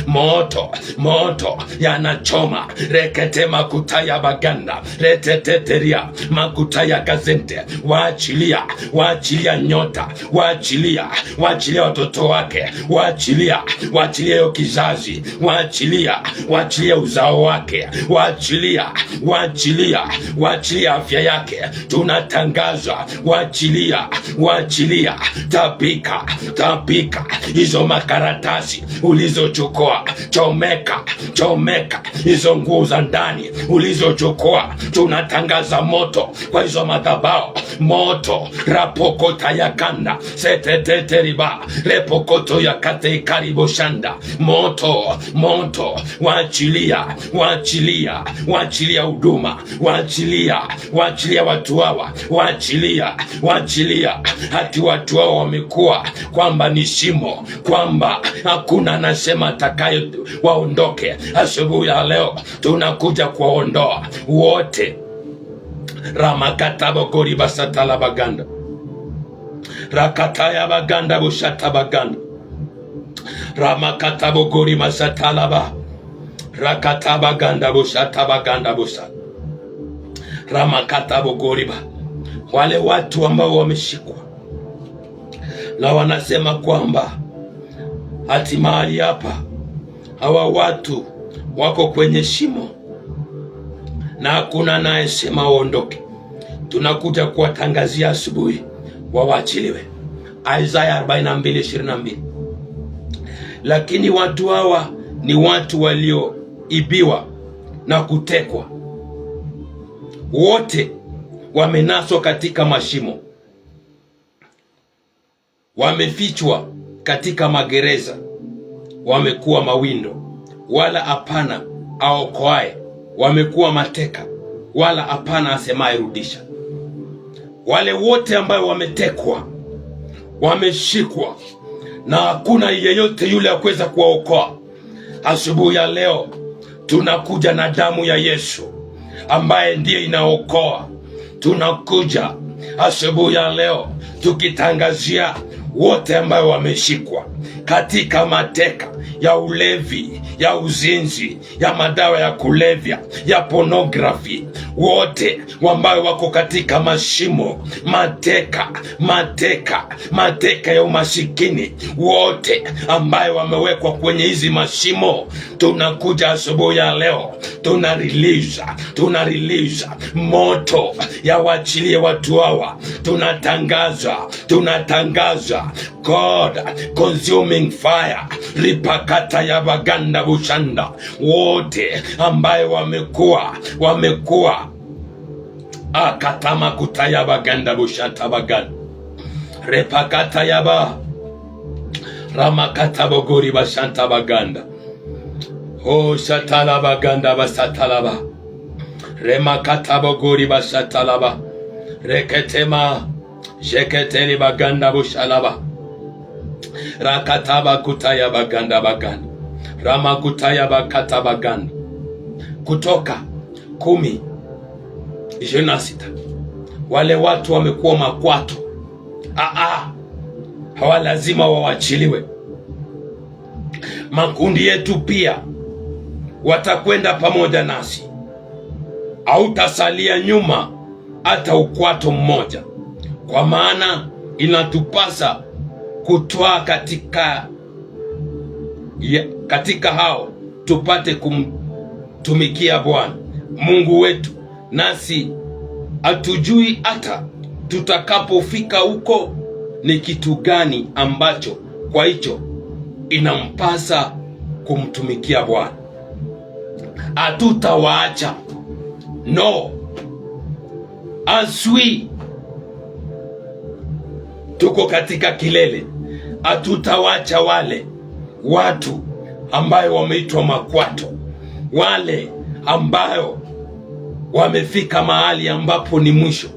moto, moto yanachoma. Rekete makutaya baganda reteteteria makutaya gazente. Waachilia, waachilia nyota, waachilia, waachilia watoto wake, waachilia, waachilia hiyo kizazi, waachilia, waachilia uzao wake, waachilia, waachilia, waachilia afya yake. Tunatangaza waachilia, waachilia. Tapika, tapika hizo makaratasi ulizochukua. Chomeka, chomeka hizo nguo za ndani ulizochukua. Tunatangaza moto kwa hizo madhabahu, moto. Rapokota ya kanda seteteteriba repokoto ya kate karibo shanda. Moto, moto. Waachilia, waachilia, waachilia huduma, waachilia, waachilia watu hawa, waachilia, waachilia. Hati watu hawa wamekuwa kwamba ni shimo, kwamba hakuna anasema atakaye waondoke. Asubuhi ya leo tunakuja kuwaondoa wote. Ramakatabo gori basatala baganda rakataya baganda bushata baganda ramakatabo gori masatala ba rakataba ganda bushata baganda busa ramakatabo gori ba. Wale watu ambao wameshikwa na wanasema kwamba hati mahali hapa hawa watu wako kwenye shimo na hakuna anayesema waondoke, tunakuja kuwatangazia asubuhi wawachiliwe. Isaya 42:22. lakini watu hawa ni watu walioibiwa na kutekwa. Wote wamenaswa katika mashimo, wamefichwa katika magereza, wamekuwa mawindo, wala hapana aokoaye, wamekuwa mateka, wala hapana asemaye rudisha. Wale wote ambao wametekwa, wameshikwa, na hakuna yeyote yule akuweza kuwaokoa. Asubuhi ya leo tunakuja na damu ya Yesu ambaye ndiye inaokoa. Tunakuja asubuhi ya leo tukitangazia wote ambao wameshikwa katika mateka ya ulevi, ya uzinzi, ya madawa ya kulevya, ya pornography, wote ambao wako katika mashimo, mateka ya umasikini, wote ambao wamewekwa kwenye hizi mashimo, tunakuja asubuhi ya leo, tunarelease moto ya wachilie watu hawa. Tunatangaza God consuming fire, ripakata ya baganda bushanda, wote ambayo wamekuwa akatama kutaya baganda bushata baganda repakata yaba ramakata bogori bashanta baganda o shatala baganda basatalaba remakata bogori basatalaba reketema jeketeli baganda bushalaba rakataba kutaya baganda baganda ramakutaya bakata baganda. Kutoka 10:26 wale watu wamekuwa makwato. Hawa lazima wawachiliwe. Makundi yetu pia watakwenda pamoja nasi, hautasalia nyuma hata ukwato mmoja, kwa maana inatupasa kutwaa katika hao tupate kumtumikia Bwana Mungu wetu, nasi hatujui hata tutakapofika huko ni kitu gani ambacho kwa hicho inampasa kumtumikia Bwana. Hatutawaacha, no, aswi tuko katika kilele, hatutawacha wale watu ambayo wameitwa makwato, wale ambayo wamefika mahali ambapo ni mwisho.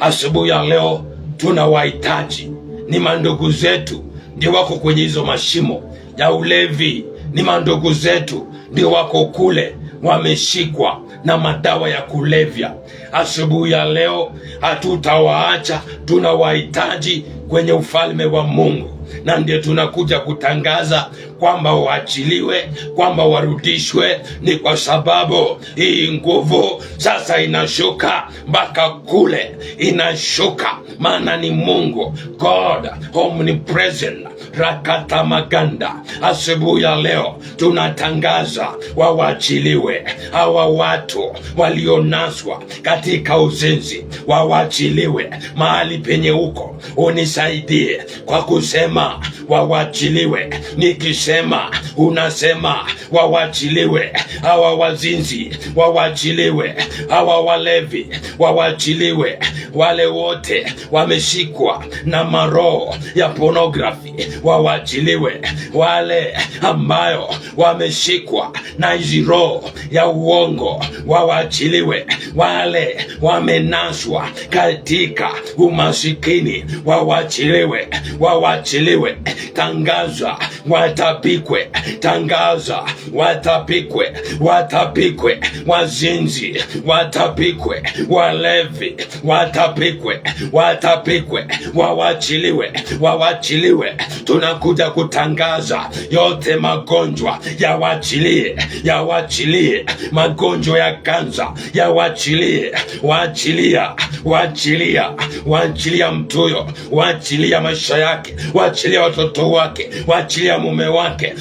Asubuhi ya leo tunawahitaji. Ni mandugu zetu ndio wako kwenye hizo mashimo ya ulevi, ni mandugu zetu ndio wako kule wameshikwa na madawa ya kulevya. Asubuhi ya leo hatutawaacha, tunawahitaji kwenye ufalme wa Mungu, na ndio tunakuja kutangaza kwamba waachiliwe, kwamba warudishwe. Ni kwa sababu hii nguvu sasa inashuka mpaka kule, inashuka maana ni Mungu, God omnipresent, rakata maganda. Asubuhi ya leo tunatangaza wawachiliwe. Hawa watu walionaswa katika uzinzi wawachiliwe. Mahali penye huko unisaidie kwa kusema wawachiliwe. Nikisema unasema wawachiliwe. Hawa wazinzi wawachiliwe, hawa walevi wawachiliwe, wale wote wameshikwa na maroho ya pornography wawachiliwe, wale ambayo wameshikwa na hizi roho ya uongo wawachiliwe, wale wamenaswa katika umasikini wawachiliwe, wawachiliwe. Tangaza watapikwe, tangaza watapikwe, watapikwe. Wazinzi watapikwe, walevi watapikwe, watapikwe, wawachiliwe, wawachiliwe. Tunakuja kutangaza yote magonjwa yawachilie, yawachilie. Magonjwa ya kansa yawachilie, waachilia, waachilia, waachilia mtuyo, waachilia maisha yake, waachilia watoto wake, waachilia ya mume wake.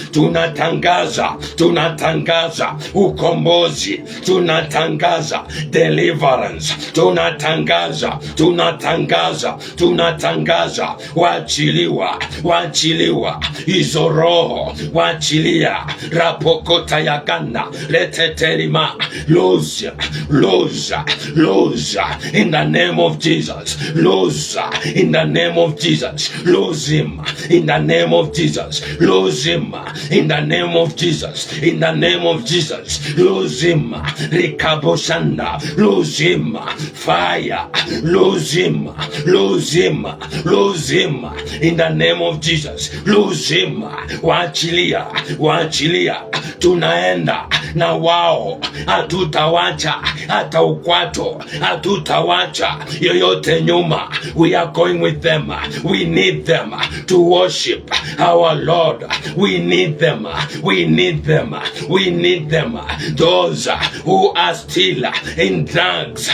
Tunatangaza ukombozi, tunatangaza deliverance, tunatangaza waachiliwa hizo roho, waachilia rapokota ya ganda leteterima, loza in the name of Jesus, loza in the name of Jesus, lose him in the name of Jesus, lose him in the name of Jesus, in the name of Jesus, lose him, rikaboshanda, lose him, fire, lose him in the name of Jesus, lose him, waachilia, tunaenda na wao, hatutawacha hata ukwato, hatutawacha yoyote nyuma. We are going with them. We need them to worship our Lord. We need them. Those who are still in drugs,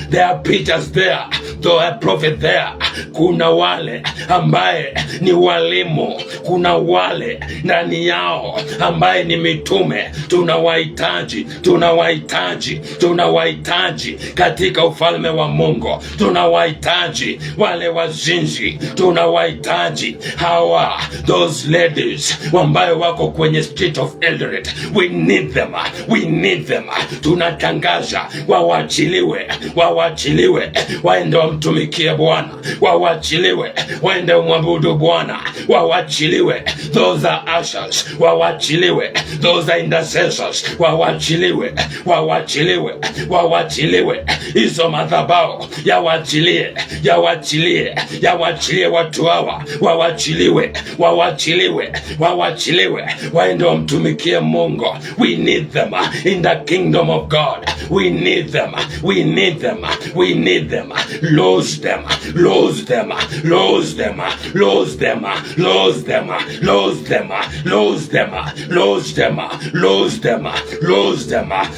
there are preachers there, there are prophets there. Kuna wale ambaye ni walimu, kuna wale ndani yao ambaye ni mitume. Tunawahitaji katika ufalme wa Mungu. Tunawahitaji wale wazinzi, tunawahitaji hawa, those ladies ambayo wako kwenye street of Eldoret. We need them. Tunatangaza wawachiliwe, waende wamtumikie Bwana, wawachiliwe, waende wamwabudu Bwana, wawachiliwe. Those are ushers, wawachiliwe. Those are intercessors, wawachiliwe. Hizo madhabahu yawachilie watu hawa, wawachiliwe, waende wamtumikie Mungu. We need them in the kingdom of God. We need them. Lose them.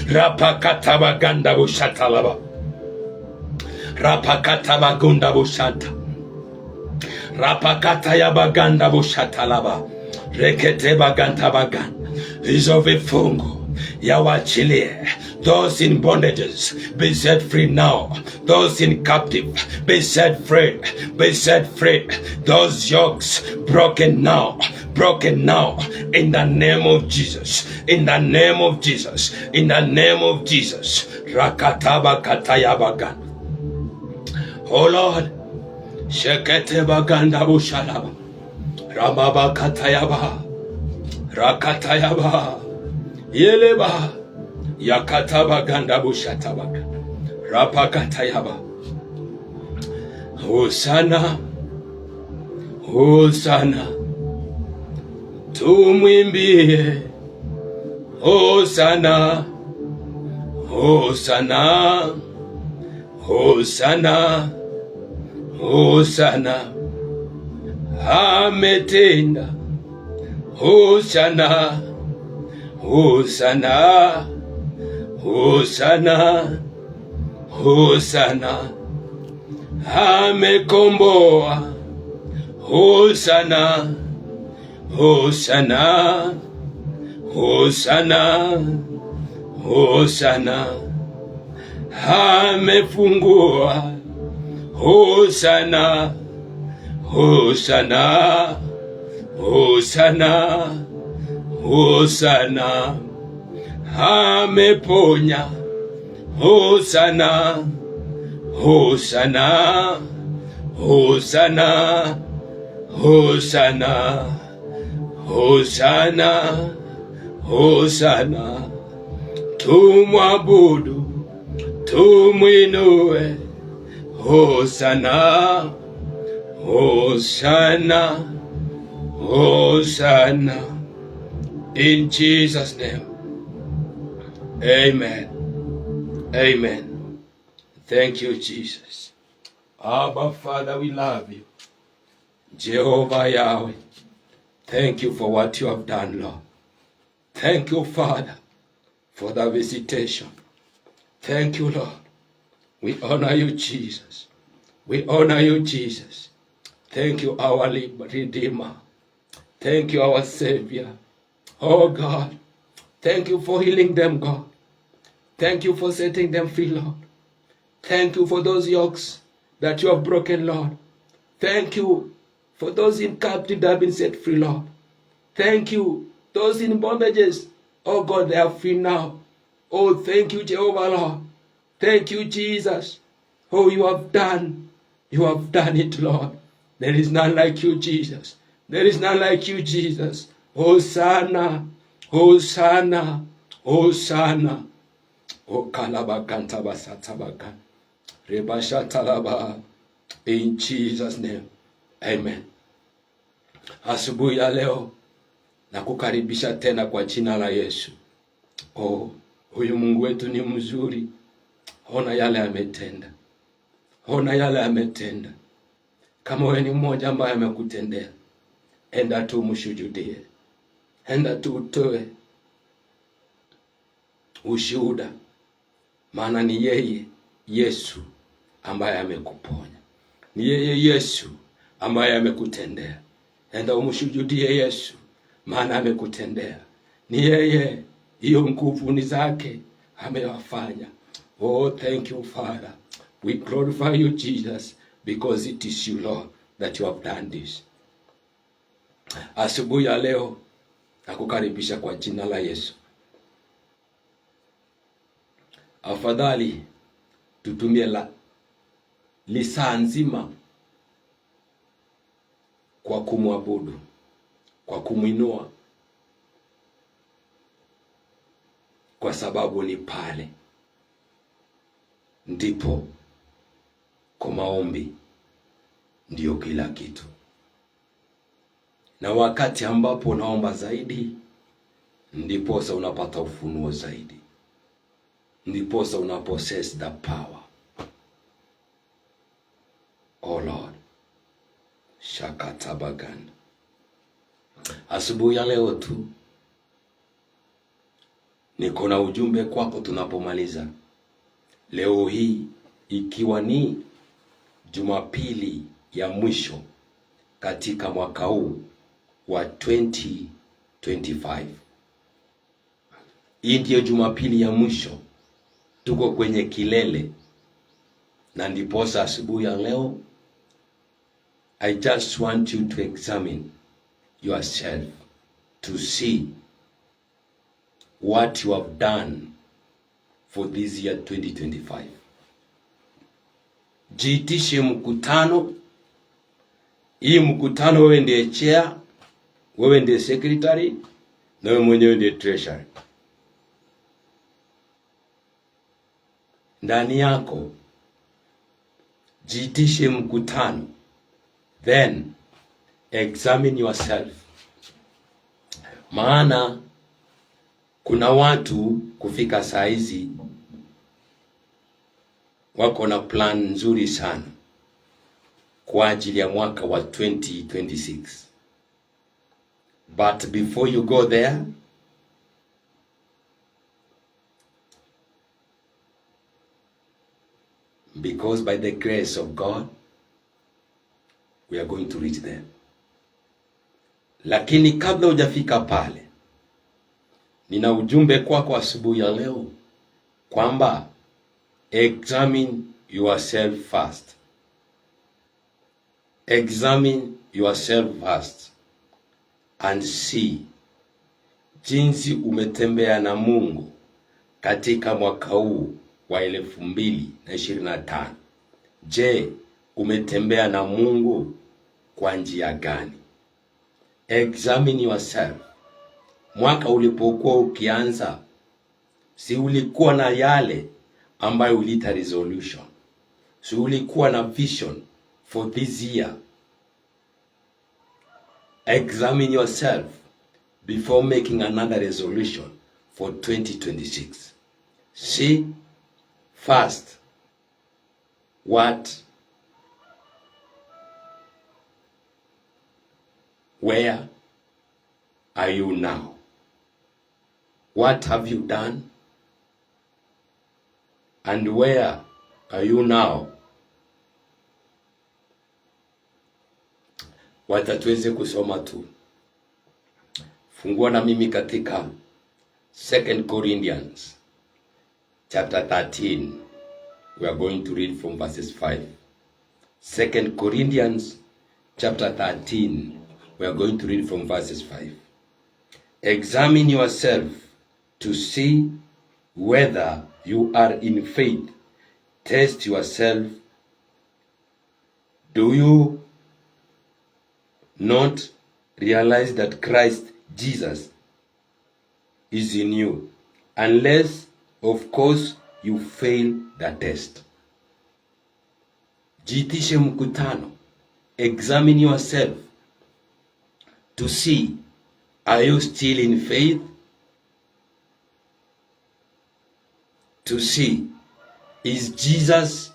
Rapakatabaganda bushatalaba. Rapakatabagunda bushata. Rapakatayabaganda bushatalaba. Reketebaganta. Hizo vifungo yawachilie. Those in bondages, be set free now. Those in captive, be set free. Those yokes broken now. In the name of Jesus. Rakataba katayabagan. Oh Lord, shekete baganda bushalaba. Ramaba katayaba. Rakatayaba. Yeleba. Yakataba ganda bushatabaga. Rapakatayaba. Hosana. Tumwimbie. Hosana. Ametenda. Hosana. Amekomboa. Hosana. Amefungua. Hosana. Ameponya. Hosana. Tumwabudu, tumwinue. Hosana. In Jesus' name. Amen. Thank you, Jesus. Abba, Father, we love you. Jehovah Yahweh, thank you for what you have done, Lord. Thank you, Father, for the visitation. Thank you, Lord. We honor you, Jesus. Thank you, our Redeemer. Thank you, our Savior. Oh God, thank you for healing them, God. Thank you for setting them free, Lord. Thank you for those yokes that you have broken, Lord. Thank you for those in captivity that have been set free, Lord. Thank you. Those in bondages, oh God, they are free now. Oh, thank you, Jehovah, Lord. Thank you, Jesus. Oh, you have done it, Lord. There is none like you, Jesus. There is none like you, Jesus. Hosanna, Hosanna, Hosanna. Oh, kalabakanta basatabakan. Rebashatalaba. In Jesus' name. Amen. Asubuhi ya leo nakukaribisha tena kwa jina la Yesu. Oh, huyu Mungu wetu ni mzuri. Ona yale ametenda. Ona yale ametenda. Kama wewe ni mmoja ambaye amekutendea, enda tu mshujudie. Enda tu utoe ushuhuda. Maana ni yeye Yesu ambaye amekuponya. Ni yeye Yesu ambaye amekutendea. Enda umshujudie Yesu, maana amekutendea. Ni yeye, hiyo nguvu ni zake amewafanya. Oh, thank you, Father. We glorify you, Jesus, because it is you, Lord, that you have done this. Asubuhi ya leo nakukaribisha kwa jina la Yesu. Afadhali tutumie lisaa nzima kwa kumwabudu, kwa kumwinua, kwa sababu ni pale ndipo kwa maombi ndio kila kitu. Na wakati ambapo unaomba zaidi, ndiposa unapata ufunuo zaidi. Ndiposa unapossess the power. Oh Lord. Shakatabagan. Asubuhi ya leo tu niko na ujumbe kwako tunapomaliza. Leo hii ikiwa ni Jumapili ya mwisho katika mwaka huu wa 2025. Hii ndiyo Jumapili ya mwisho. Tuko kwenye kilele. Na ndiposa asubuhi ya leo I just want you to examine yourself to see what you have done for this year 2025. Jiitishe mkutano. Hii mkutano wewe ndiye chair, wewe ndiye secretary, na wewe mwenyewe ndiye treasurer. Ndani yako jiitishe mkutano. Then examine yourself. Maana kuna watu kufika saa hizi wako na plan nzuri sana kwa ajili ya mwaka wa 2026. But before you go there, because by the grace of God we are going to reach there. Lakini kabla hujafika pale, nina ujumbe kwako asubuhi ya leo kwamba examine yourself first. Examine yourself first and see jinsi umetembea na Mungu katika mwaka huu wa 2025. Je, umetembea na Mungu kwa njia gani? Examine yourself. Mwaka ulipokuwa ukianza, si ulikuwa na yale ambayo uliita resolution? Si ulikuwa na vision for this year? Examine yourself before making another resolution for 2026. See first where are you now? What have you done? And where are you now? Wacha tuweze kusoma tu. Fungua na mimi katika 2 Corinthians chapter 13. We are going to read from verses 5. 2 Corinthians chapter 13. We are going to read from verses 5. Examine yourself to see whether you are in faith. Test yourself. Do you not realize that Christ Jesus is in you, unless of course you fail the test? Jitishe mkutano. Examine yourself to see, are you still in faith? To see, is Jesus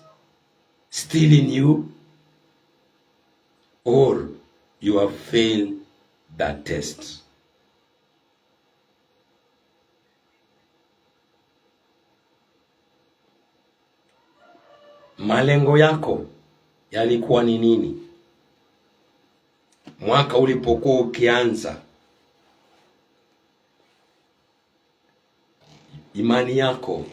still in you, or you have failed that test? Malengo yako yalikuwa ni nini mwaka ulipokuwa ukianza? Imani yako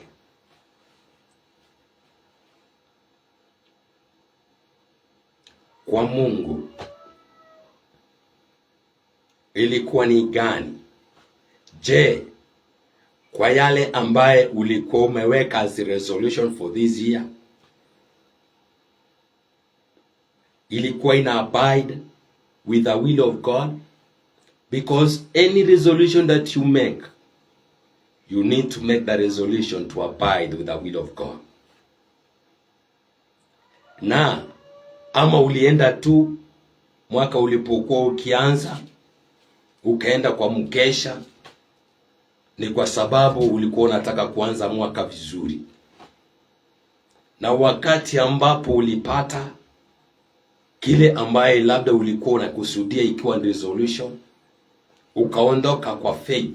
kwa Mungu ilikuwa ni gani? Je, kwa yale ambaye ulikuwa umeweka as a resolution for this year, ilikuwa ina abide with the will of God? Because any resolution that you make, you need to make the resolution to abide with the will of God. Na ama ulienda tu mwaka ulipokuwa ukianza ukaenda kwa mkesha, ni kwa sababu ulikuwa unataka kuanza mwaka vizuri, na wakati ambapo ulipata kile ambaye labda ulikuwa unakusudia ikiwa resolution, ukaondoka kwa faith,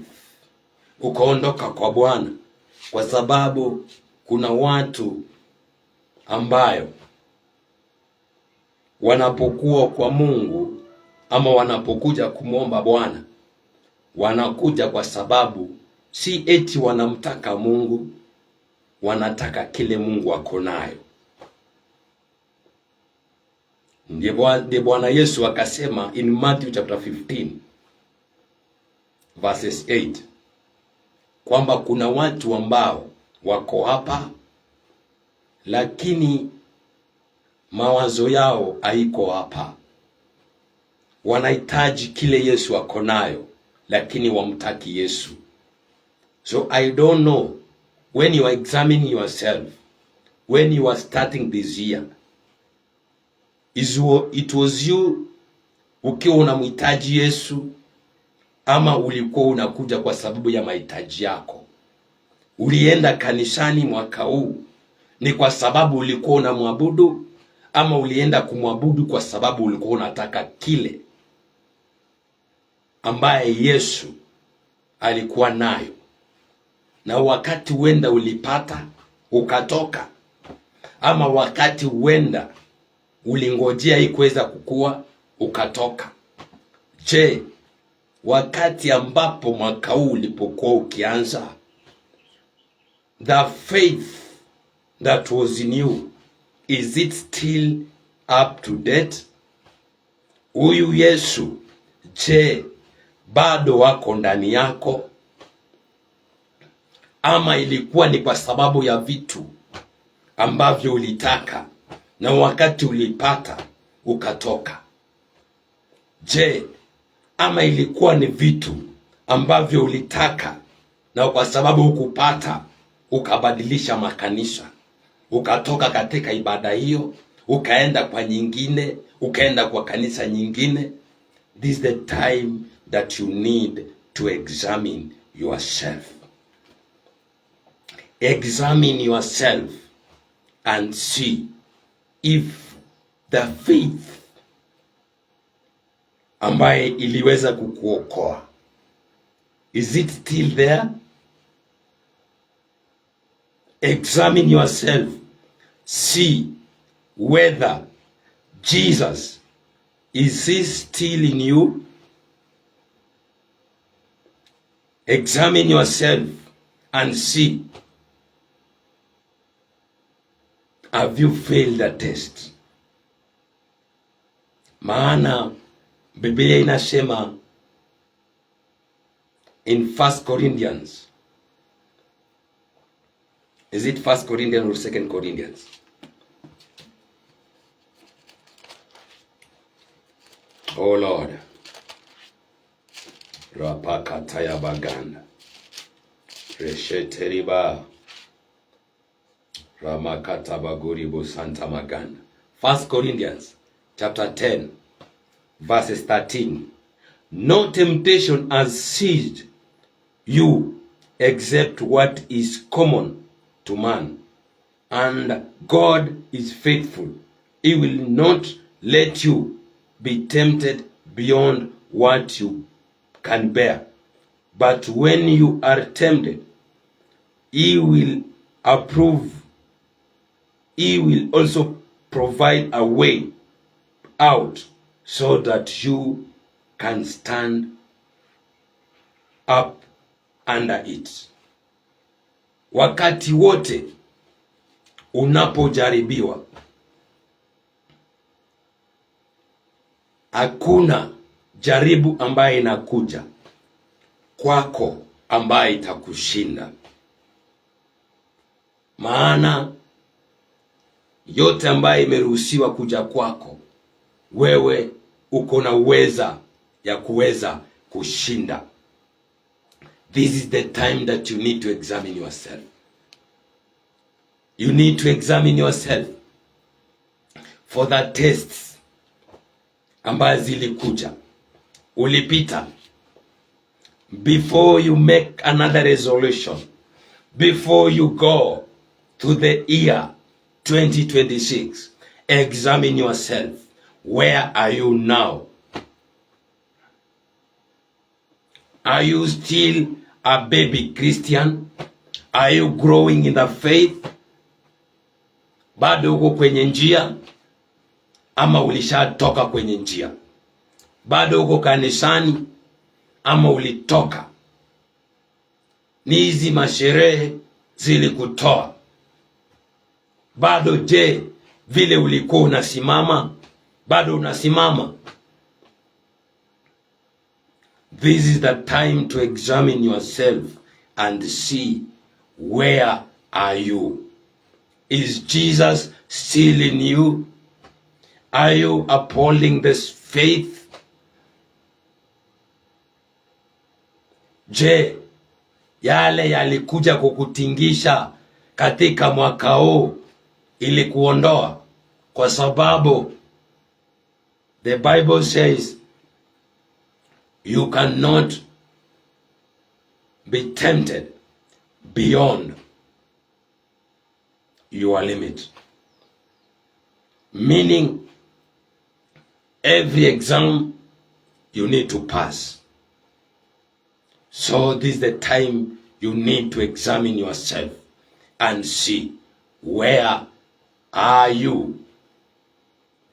ukaondoka kwa Bwana, kwa sababu kuna watu ambayo wanapokuwa kwa Mungu ama wanapokuja kumwomba Bwana, wanakuja kwa sababu si eti wanamtaka Mungu, wanataka kile Mungu ako nayo. Ndiye Bwana Yesu akasema in Matthew chapter 15 verses 8 kwamba kuna watu ambao wako hapa lakini mawazo yao haiko hapa. Wanahitaji kile Yesu ako nayo lakini wamtaki Yesu. So I don't know, when you are examining yourself, when you are starting this year, it was you ukiwa unamhitaji Yesu, ama ulikuwa unakuja kwa sababu ya mahitaji yako? Ulienda kanisani mwaka huu ni kwa sababu ulikuwa unamwabudu, ama ulienda kumwabudu kwa sababu ulikuwa unataka kile ambaye Yesu alikuwa nayo, na wakati uenda ulipata ukatoka, ama wakati uenda ulingojea hii kuweza kukua ukatoka? Je, wakati ambapo mwaka huu ulipokuwa ukianza, the faith that was in you, is it still up to date? Huyu Yesu, je, bado wako ndani yako, ama ilikuwa ni kwa sababu ya vitu ambavyo ulitaka na wakati ulipata ukatoka? Je, ama ilikuwa ni vitu ambavyo ulitaka na kwa sababu hukupata ukabadilisha makanisa, ukatoka katika ibada hiyo ukaenda kwa nyingine, ukaenda kwa kanisa nyingine? This is the time that you need to examine yourself. Examine yourself and see if the faith ambaye iliweza kukuokoa, is it still there? Examine yourself, see whether Jesus, is he still in you, Examine yourself and see, have you failed the test? Maana Biblia inasema in 1 Corinthians, is it 1 Corinthians or 2 Corinthians? Oh Lord. Rapakataya baganda. Resheteriba. Ramakata baguribo santa maganda. 1 Corinthians chapter 10 verses 13. No temptation has seized you except what is common to man. And God is faithful. He will not let you be tempted beyond what you can bear. But when you are tempted, He will also provide a way out so that you can stand up under it. Wakati wote unapojaribiwa, hakuna jaribu ambaye inakuja kwako ambaye itakushinda. Maana yote ambaye imeruhusiwa kuja kwako, wewe uko na uweza ya kuweza kushinda. This is the time that you need to examine yourself. You need to examine yourself for the tests ambazo zilikuja, ulipita. Before you make another resolution, before you go to the year 2026, examine yourself. Where are you now? Are you still a baby Christian? Are you growing in the faith? Bado uko kwenye njia ama ulishatoka kwenye njia? Bado uko kanisani ama ulitoka? Ni hizi masherehe zilikutoa? Bado je, vile ulikuwa unasimama, bado unasimama? This is the time to examine yourself and see, where are you? Is Jesus still in you? Are you upholding this faith? Je, yale yalikuja kukutingisha katika mwaka huu ili kuondoa? Kwa sababu the Bible says you cannot be tempted beyond your limit. Meaning, every exam you need to pass. So this is the time you need to examine yourself and see, where are you?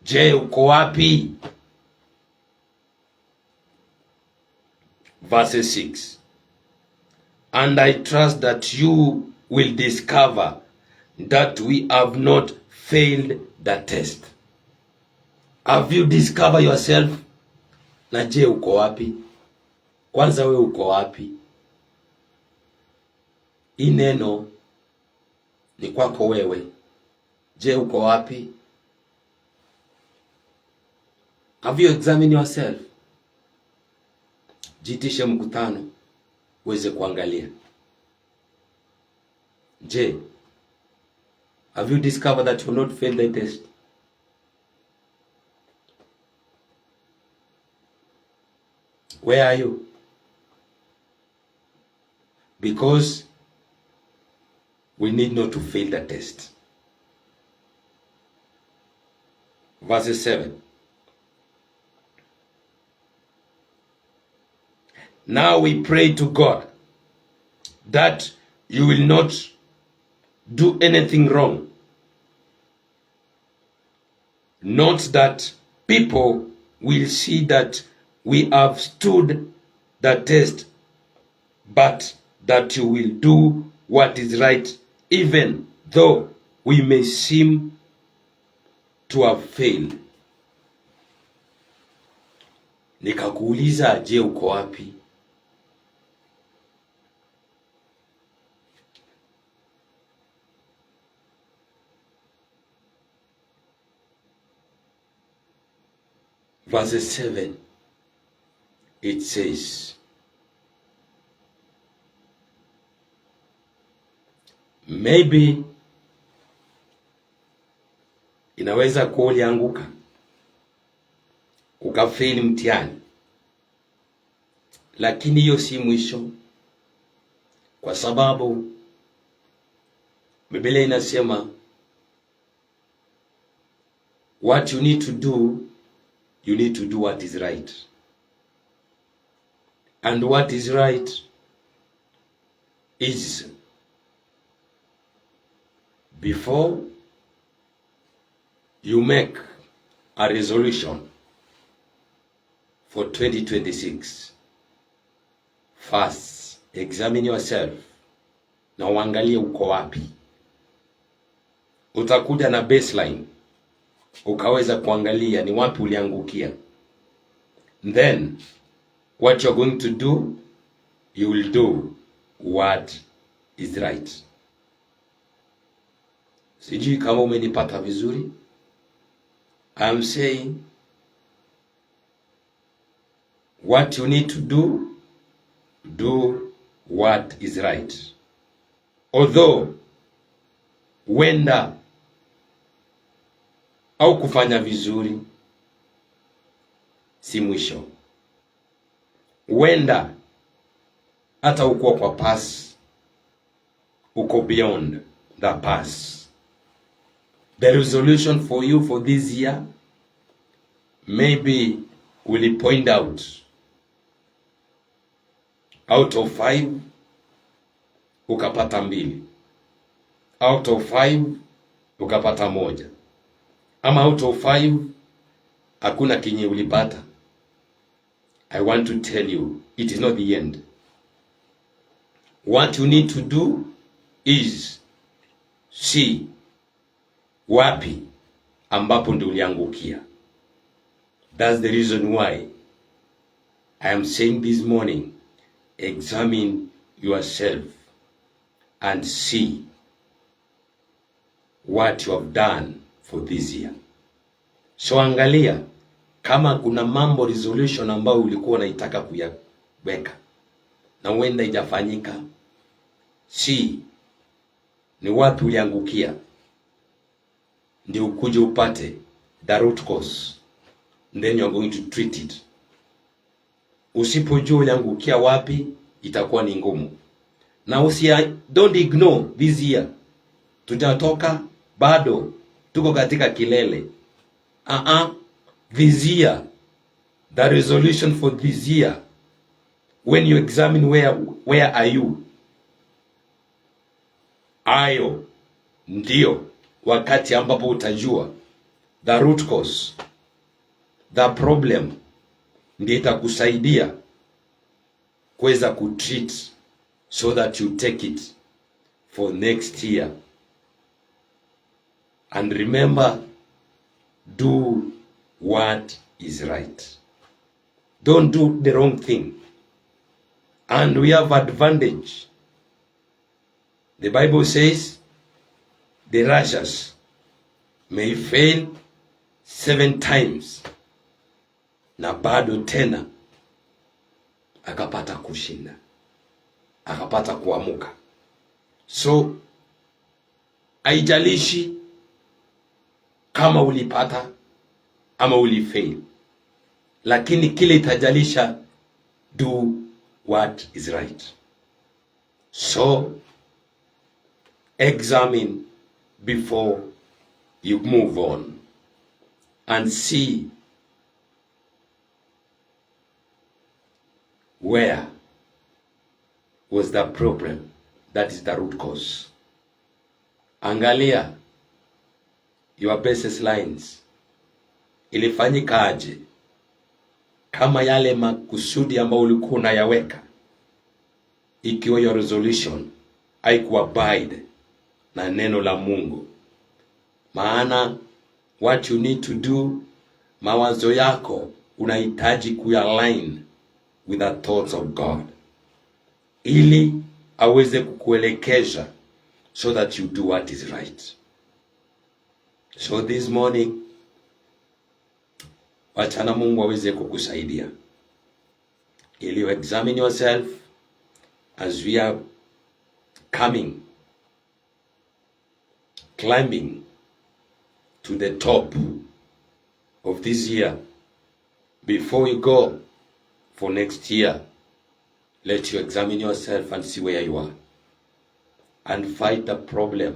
Je, uko wapi? Verse 6. And I trust that you will discover that we have not failed the test. Have you discovered yourself? Na je, uko wapi? Kwanza wewe uko wapi? Hii neno ni kwako wewe. Je, uko wapi? Have you examined yourself? Jitishe mkutano uweze kuangalia. Je, have you discovered that you will not fail the test? Where are you? Because we need not to fail the test. Verse 7. Now we pray to God that you will not do anything wrong. Not that people will see that we have stood the test, but that you will do what is right, even though we may seem to have failed. Nikakuuliza, je, uko wapi? Verse 7, it says, maybe inaweza kuwa ulianguka ukafeli mtihani, lakini hiyo si mwisho, kwa sababu Biblia inasema what you need to do, you need to do what is right. And what is right is, before you make a resolution for 2026, first examine yourself na uangalie uko wapi. Utakuja na baseline, ukaweza kuangalia ni wapi uliangukia. Then what you're going to do, you will do what is right. Sijui kama umenipata vizuri. I'm saying what you need to do, do what is right. Although wenda au kufanya vizuri si mwisho. Wenda hata uko kwa pass, uko beyond the pass. The resolution for you for this year, maybe will point out of 5 ukapata 2, out of 5 ukapata 1, ama out of 5 hakuna kinye ulipata. I want to tell you, it is not the end. What you need to do is see wapi ambapo ndio uliangukia. That's the reason why I am saying this morning, examine yourself and see what you have done for this year. So angalia kama kuna mambo resolution ambayo ulikuwa unaitaka kuyaweka na huenda haijafanyika. Si ni wapi uliangukia, ndio ukuje upate the root cause, then you are going to treat it. Usipojua uliangukia wapi, itakuwa ni ngumu. Na don't ignore this year. Tutatoka bado, tuko katika kilele. This year, the resolution for this year, when you examine where are you, ayo ndio wakati ambapo utajua the root cause, the problem, ndio itakusaidia kuweza kutreat so that you take it for next year. And remember, do what is right. Don't do the wrong thing. And we have advantage. The Bible says the righteous may fail 7 times na bado tena akapata kushinda, akapata kuamuka. So haijalishi kama ulipata ama ulifail, lakini kile itajalisha, do what is right. So examine before you move on and see where was the problem, that is the root cause. Angalia your basis lines, ilifanyika aje? Kama yale makusudi ambayo ulikuwa unayaweka ikiwa your resolution haikuabide na neno la Mungu. Maana what you need to do, mawazo yako unahitaji kualign with the thoughts of God, ili aweze kukuelekeza so that you do what is right. So this morning, wachana Mungu aweze kukusaidia ili you examine yourself as we are climbing to the top of this year. Before you go for next year, let you examine yourself and see where you are, and fight the problem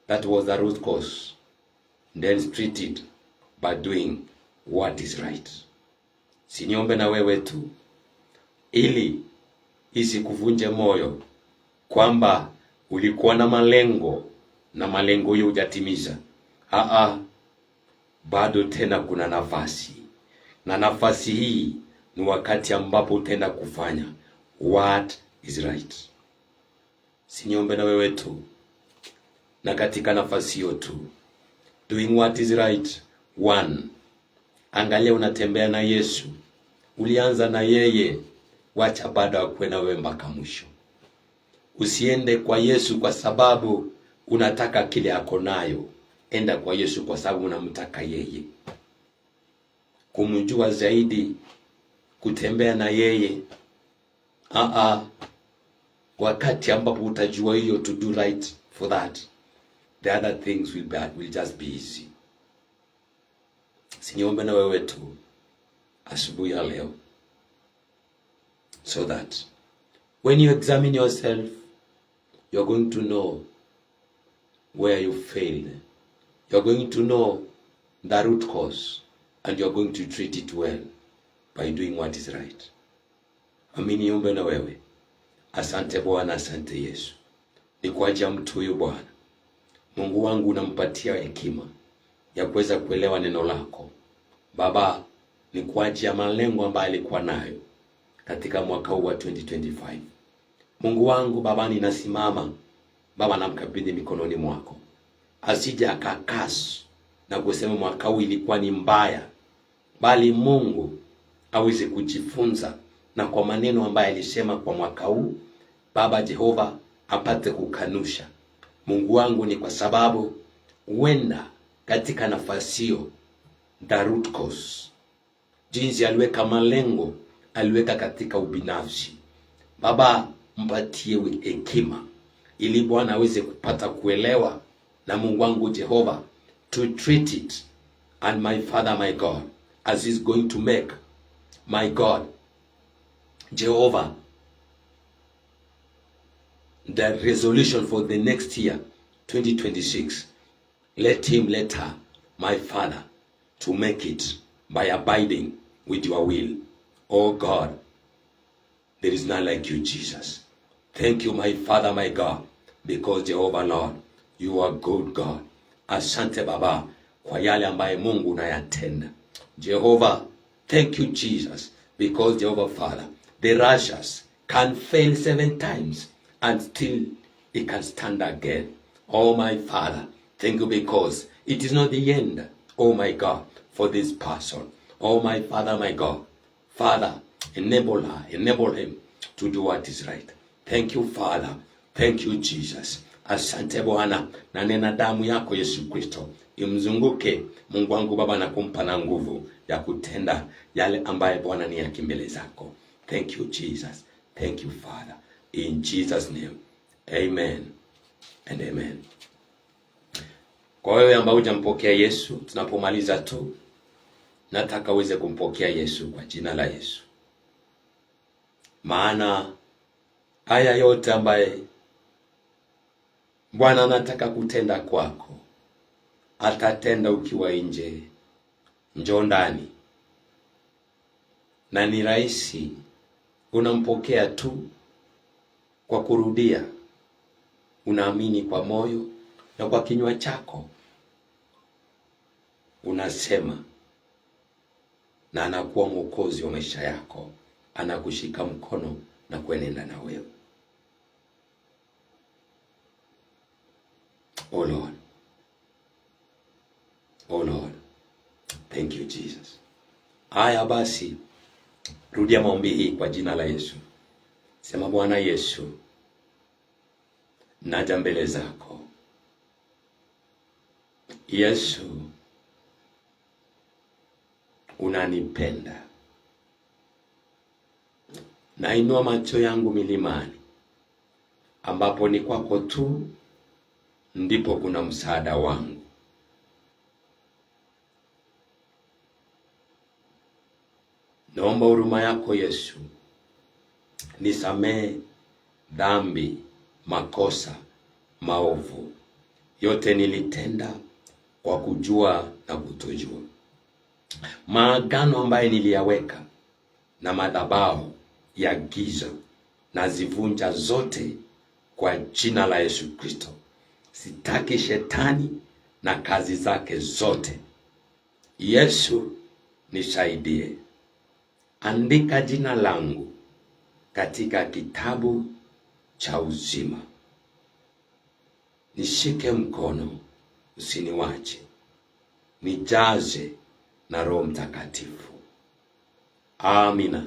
that was the root cause, then treat it by doing what is right. Siniombe na wewe tu ili isikuvunje moyo kwamba ulikuwa na malengo na malengo hiyo hujatimiza. Bado tena kuna nafasi, na nafasi hii ni wakati ambapo utaenda kufanya what is right. Siniombe na wewe tu, na katika nafasi hiyo tu, doing what is right. One, angalia unatembea na Yesu. Ulianza na yeye, wacha bado akwe na wewe mpaka mwisho. Usiende kwa Yesu kwa sababu unataka kile ako nayo. Enda kwa Yesu kwa sababu unamtaka yeye. Kumjua zaidi, kutembea na yeye. Wakati ambapo utajua hiyo, to do right for that, the other things will just be easy. Siniombe na wewe tu asubuhi ya leo, so that when you examine yourself, you're going to know where you failed. You're going to know the root cause, and you're going to treat it well by doing what is right. Amini niombe na wewe. Asante Bwana, asante Yesu. Ni kwa ajili ya mtu huyu Bwana. Mungu wangu, unampatia hekima ya kuweza kuelewa neno lako. Baba, ni kwa ajili ya malengo ambayo alikuwa nayo katika mwaka huu wa 2025. Mungu wangu Baba, ninasimama Baba, namkabidhi mikononi mwako. Asije akakasu na kusema mwaka huu ilikuwa ni mbaya, bali Mungu aweze kujifunza na kwa maneno ambayo alisema kwa mwaka huu Baba Jehova apate kukanusha. Mungu wangu, ni kwa sababu huenda katika nafasi hiyo the root cause, jinsi aliweka malengo, aliweka katika ubinafsi. Baba, mpatie hekima ili Bwana aweze kupata kuelewa, na Mungu wangu Jehova to treat it, and my Father, my God, as he's going to make, my God Jehovah, the resolution for the next year 2026, let her, my Father, to make it by abiding with your will. Oh God, there is none like you, Jesus. Thank you, my Father, my God, because Jehovah Lord, you are good God. Asante Baba kwa yale ambaye Mungu unayatenda. Jehovah, thank you Jesus, because Jehovah Father, the righteous can fail 7 times and still it can stand again. Oh my Father, thank you because it is not the end, oh my God, for this person. Oh my Father, my God, Father, enable her, enable him to do what is right. Thank you Father, thank you Jesus. Asante Bwana, na nena damu yako Yesu Kristo imzunguke Mungu wangu Baba, na kumpa na nguvu ya kutenda yale ambaye Bwana ni yake mbele zako. Thank you Jesus, thank you Father, in Jesus name, amen and amen. Kwa wewe ambao hujampokea Yesu, tunapomaliza tu, nataka uweze kumpokea Yesu kwa jina la Yesu. Maana haya yote ambaye Bwana anataka kutenda kwako, atatenda ukiwa nje. Njoo ndani, na ni rahisi. Unampokea tu kwa kurudia, unaamini kwa moyo na kwa kinywa chako unasema, na anakuwa mwokozi wa maisha yako. Anakushika mkono na kuenenda na wewe. Oh Lord. Oh Lord. Thank you Jesus. Haya basi, rudia maombi hii kwa jina la Yesu. Sema, Bwana Yesu, naja mbele zako. Yesu, unanipenda. Nainua macho yangu milimani, ambapo ni kwako tu ndipo kuna msaada wangu. Naomba huruma yako Yesu, nisamee dhambi, makosa, maovu yote nilitenda kwa kujua na kutojua. Maagano ambaye niliyaweka na madhabahu ya giza nazivunja zote kwa jina la Yesu Kristo. Sitaki shetani na kazi zake zote. Yesu, nisaidie. Andika jina langu katika kitabu cha uzima. Nishike mkono, usiniwache. Nijaze na Roho Mtakatifu. Amina.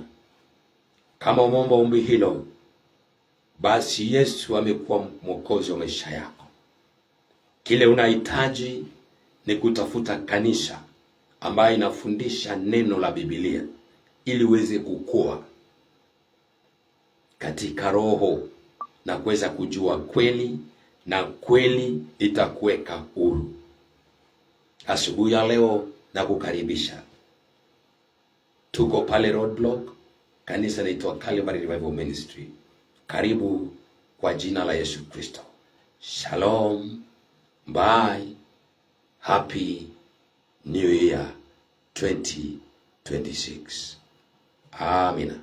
Kama umeomba ombi hilo, basi Yesu amekuwa mwokozi wa maisha yako. Kile unahitaji ni kutafuta kanisa ambayo inafundisha neno la Biblia ili uweze kukua katika roho na kuweza kujua kweli, na kweli itakuweka huru. Asubuhi ya leo na kukaribisha. Tuko pale Roadblock, kanisa linaitwa Calvary Revival Ministry. Karibu kwa jina la Yesu Kristo. Shalom. Bye. Happy New Year 2026. Amina.